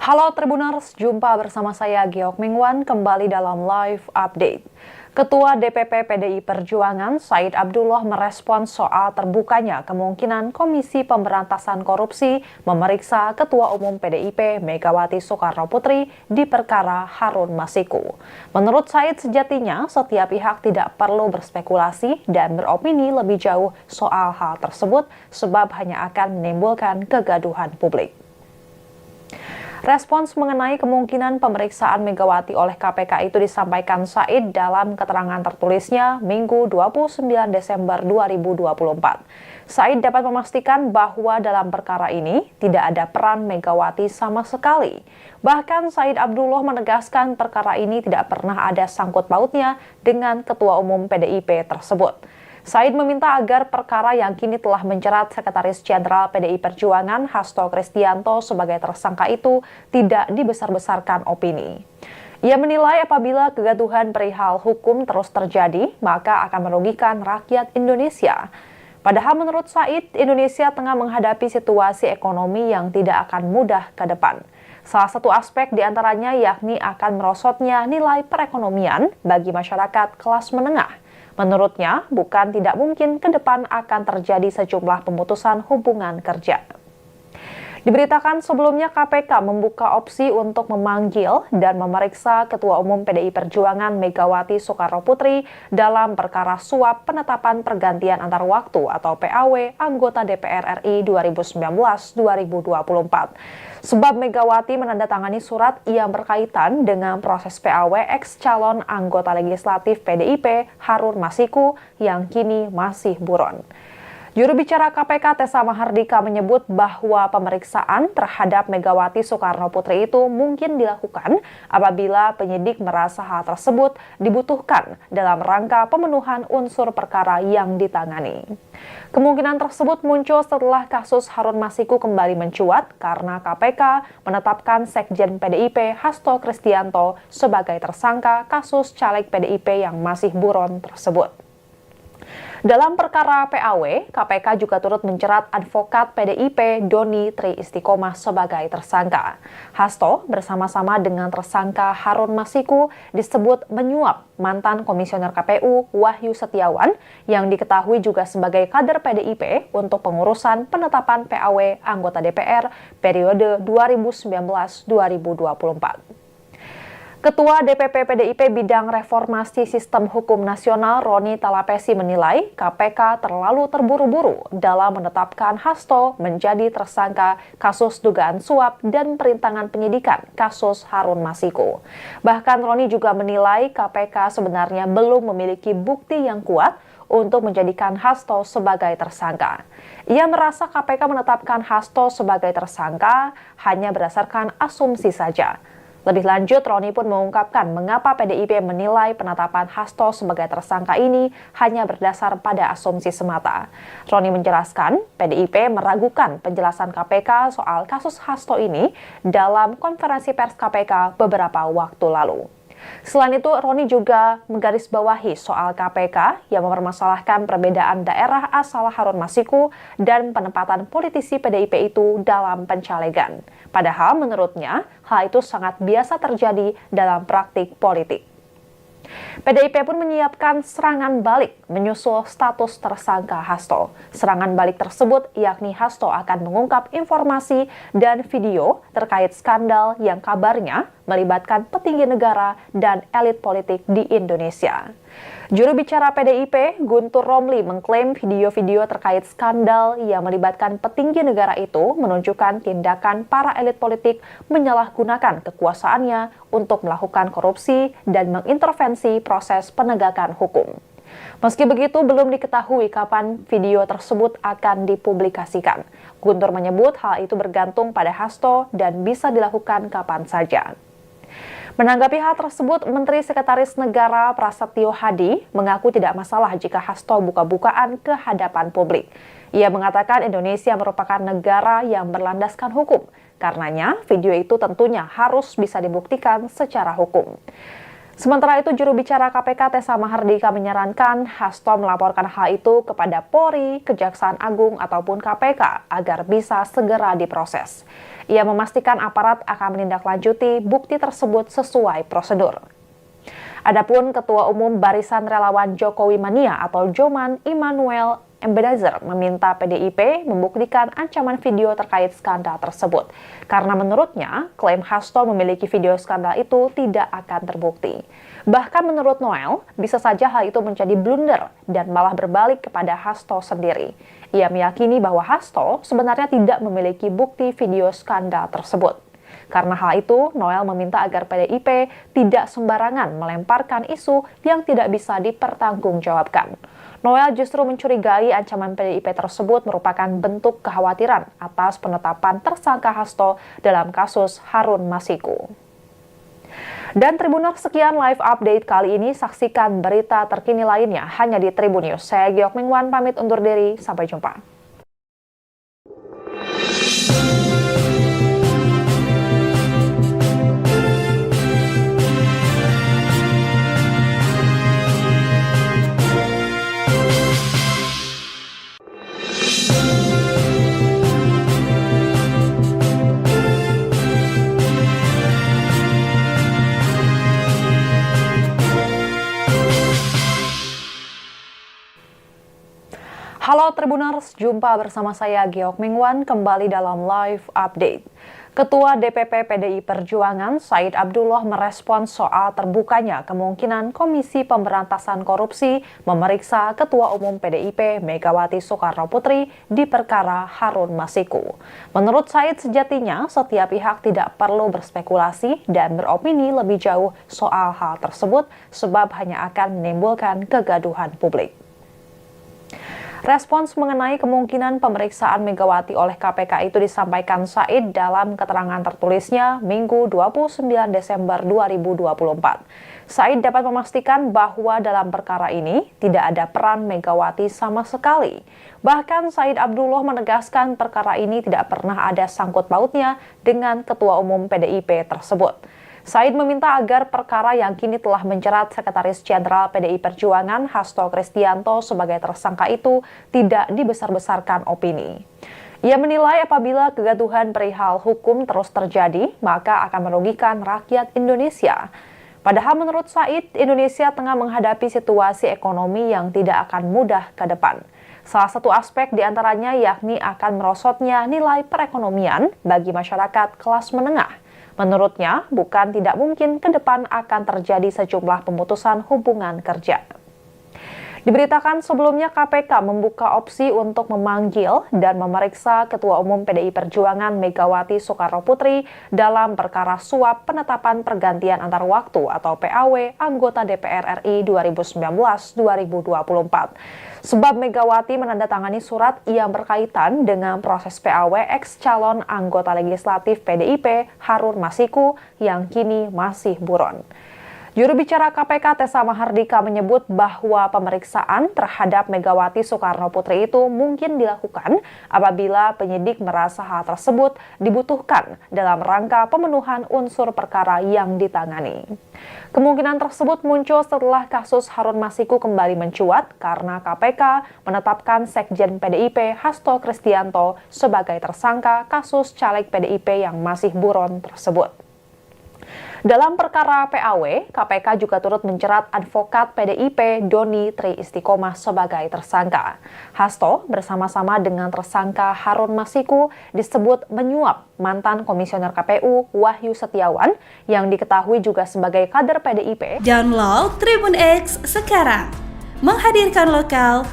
Halo Tribuners, jumpa bersama saya Giok Mingwan kembali dalam live update. Ketua DPP PDI Perjuangan Said Abdullah merespons soal terbukanya kemungkinan Komisi Pemberantasan Korupsi memeriksa Ketua Umum PDIP Megawati Soekarnoputri di perkara Harun Masiku. Menurut Said, sejatinya setiap pihak tidak perlu berspekulasi dan beropini lebih jauh soal hal tersebut sebab hanya akan menimbulkan kegaduhan publik. Respons mengenai kemungkinan pemeriksaan Megawati oleh KPK itu disampaikan Said dalam keterangan tertulisnya Minggu 29 Desember 2024. Said dapat memastikan bahwa dalam perkara ini tidak ada peran Megawati sama sekali. Bahkan Said Abdullah menegaskan perkara ini tidak pernah ada sangkut pautnya dengan Ketua Umum PDIP tersebut. Said meminta agar perkara yang kini telah menjerat Sekretaris Jenderal PDI Perjuangan Hasto Kristianto sebagai tersangka itu tidak dibesar-besarkan opini. Ia menilai apabila kegaduhan perihal hukum terus terjadi, maka akan merugikan rakyat Indonesia. Padahal menurut Said, Indonesia tengah menghadapi situasi ekonomi yang tidak akan mudah ke depan. Salah satu aspek diantaranya yakni akan merosotnya nilai perekonomian bagi masyarakat kelas menengah. Menurutnya, bukan tidak mungkin ke depan akan terjadi sejumlah pemutusan hubungan kerja. Diberitakan sebelumnya KPK membuka opsi untuk memanggil dan memeriksa Ketua Umum PDI Perjuangan Megawati Soekarnoputri dalam perkara suap penetapan pergantian antar waktu atau PAW anggota DPR RI 2019-2024. Sebab Megawati menandatangani surat yang berkaitan dengan proses PAW ex calon anggota legislatif PDIP Harun Masiku yang kini masih buron. Juru bicara KPK Tessa Mahardika menyebut bahwa pemeriksaan terhadap Megawati Soekarnoputri itu mungkin dilakukan apabila penyidik merasa hal tersebut dibutuhkan dalam rangka pemenuhan unsur perkara yang ditangani. Kemungkinan tersebut muncul setelah kasus Harun Masiku kembali mencuat karena KPK menetapkan Sekjen PDIP Hasto Kristianto sebagai tersangka kasus caleg PDIP yang masih buron tersebut. Dalam perkara PAW, KPK juga turut menjerat advokat PDIP Doni Tri Istiqomah sebagai tersangka. Hasto bersama-sama dengan tersangka Harun Masiku disebut menyuap mantan komisioner KPU Wahyu Setiawan yang diketahui juga sebagai kader PDIP untuk pengurusan penetapan PAW anggota DPR periode 2019-2024. Ketua DPP PDIP Bidang Reformasi Sistem Hukum Nasional Roni Talapesi menilai KPK terlalu terburu-buru dalam menetapkan Hasto menjadi tersangka kasus dugaan suap dan perintangan penyidikan kasus Harun Masiku. Bahkan Roni juga menilai KPK sebenarnya belum memiliki bukti yang kuat untuk menjadikan Hasto sebagai tersangka. Ia merasa KPK menetapkan Hasto sebagai tersangka hanya berdasarkan asumsi saja. Lebih lanjut, Roni pun mengungkapkan mengapa PDIP menilai penetapan Hasto sebagai tersangka ini hanya berdasar pada asumsi semata. Roni menjelaskan, PDIP meragukan penjelasan KPK soal kasus Hasto ini dalam konferensi pers KPK beberapa waktu lalu. Selain itu, Roni juga menggarisbawahi soal KPK yang mempermasalahkan perbedaan daerah asal Harun Masiku dan penempatan politisi PDIP itu dalam pencalegan. Padahal menurutnya, hal itu sangat biasa terjadi dalam praktik politik. PDIP pun menyiapkan serangan balik menyusul status tersangka Hasto. Serangan balik tersebut yakni Hasto akan mengungkap informasi dan video terkait skandal yang kabarnya melibatkan petinggi negara dan elit politik di Indonesia. Juru bicara PDIP, Guntur Romli, mengklaim video-video terkait skandal yang melibatkan petinggi negara itu menunjukkan tindakan para elit politik menyalahgunakan kekuasaannya untuk melakukan korupsi dan mengintervensi proses penegakan hukum. Meski begitu, belum diketahui kapan video tersebut akan dipublikasikan. Guntur menyebut hal itu bergantung pada Hasto dan bisa dilakukan kapan saja. Menanggapi hal tersebut, Menteri Sekretaris Negara Prasetyo Hadi mengaku tidak masalah jika Hasto buka-bukaan ke hadapan publik. Ia mengatakan Indonesia merupakan negara yang berlandaskan hukum. Karenanya, video itu tentunya harus bisa dibuktikan secara hukum. Sementara itu, juru bicara KPK Tessa Mahardika menyarankan Hasto melaporkan hal itu kepada Polri, Kejaksaan Agung, ataupun KPK agar bisa segera diproses. Ia memastikan aparat akan menindaklanjuti bukti tersebut sesuai prosedur. Adapun Ketua Umum Barisan Relawan Jokowi Mania atau Joman Immanuel Ebenezer meminta PDIP membuktikan ancaman video terkait skandal tersebut. Karena menurutnya, klaim Hasto memiliki video skandal itu tidak akan terbukti. Bahkan menurut Noel, bisa saja hal itu menjadi blunder dan malah berbalik kepada Hasto sendiri. Ia meyakini bahwa Hasto sebenarnya tidak memiliki bukti video skandal tersebut. Karena hal itu, Noel meminta agar PDIP tidak sembarangan melemparkan isu yang tidak bisa dipertanggungjawabkan. Noel justru mencurigai ancaman PDIP tersebut merupakan bentuk kekhawatiran atas penetapan tersangka Hasto dalam kasus Harun Masiku. Dan Tribuners, sekian live update kali ini. Saksikan berita terkini lainnya hanya di Tribun News. Saya Giok Mingwan pamit undur diri. Sampai jumpa. Halo Tribuners, jumpa bersama saya Giok Mingwan kembali dalam live update. Ketua DPP PDI Perjuangan Said Abdullah merespons soal terbukanya kemungkinan Komisi Pemberantasan Korupsi memeriksa Ketua Umum PDIP Megawati Soekarnoputri di perkara Harun Masiku. Menurut Said, sejatinya setiap pihak tidak perlu berspekulasi dan beropini lebih jauh soal hal tersebut sebab hanya akan menimbulkan kegaduhan publik. Respons mengenai kemungkinan pemeriksaan Megawati oleh KPK itu disampaikan Said dalam keterangan tertulisnya Minggu 29 Desember 2024. Said dapat memastikan bahwa dalam perkara ini tidak ada peran Megawati sama sekali. Bahkan Said Abdullah menegaskan perkara ini tidak pernah ada sangkut pautnya dengan Ketua Umum PDIP tersebut. Said meminta agar perkara yang kini telah menjerat Sekretaris Jenderal PDI Perjuangan Hasto Kristianto sebagai tersangka itu tidak dibesar-besarkan opini. Ia menilai apabila kegaduhan perihal hukum terus terjadi, maka akan merugikan rakyat Indonesia. Padahal menurut Said, Indonesia tengah menghadapi situasi ekonomi yang tidak akan mudah ke depan. Salah satu aspek diantaranya yakni akan merosotnya nilai perekonomian bagi masyarakat kelas menengah. Menurutnya, bukan tidak mungkin ke depan akan terjadi sejumlah pemutusan hubungan kerja. Diberitakan sebelumnya KPK membuka opsi untuk memanggil dan memeriksa Ketua Umum PDI Perjuangan Megawati Soekarnoputri dalam perkara suap penetapan pergantian antar waktu atau PAW anggota DPR RI 2019-2024. Sebab Megawati menandatangani surat yang berkaitan dengan proses PAW ex calon anggota legislatif PDIP Harun Masiku yang kini masih buron. Juru bicara KPK Tessa Mahardika menyebut bahwa pemeriksaan terhadap Megawati Soekarnoputri itu mungkin dilakukan apabila penyidik merasa hal tersebut dibutuhkan dalam rangka pemenuhan unsur perkara yang ditangani. Kemungkinan tersebut muncul setelah kasus Harun Masiku kembali mencuat karena KPK menetapkan Sekjen PDIP Hasto Kristianto sebagai tersangka kasus caleg PDIP yang masih buron tersebut. Dalam perkara PAW, KPK juga turut menjerat advokat PDIP Doni Tri Istiqomah sebagai tersangka. Hasto bersama-sama dengan tersangka Harun Masiku disebut menyuap mantan komisioner KPU Wahyu Setiawan yang diketahui juga sebagai kader PDIP. Download Tribun X sekarang, menghadirkan lokal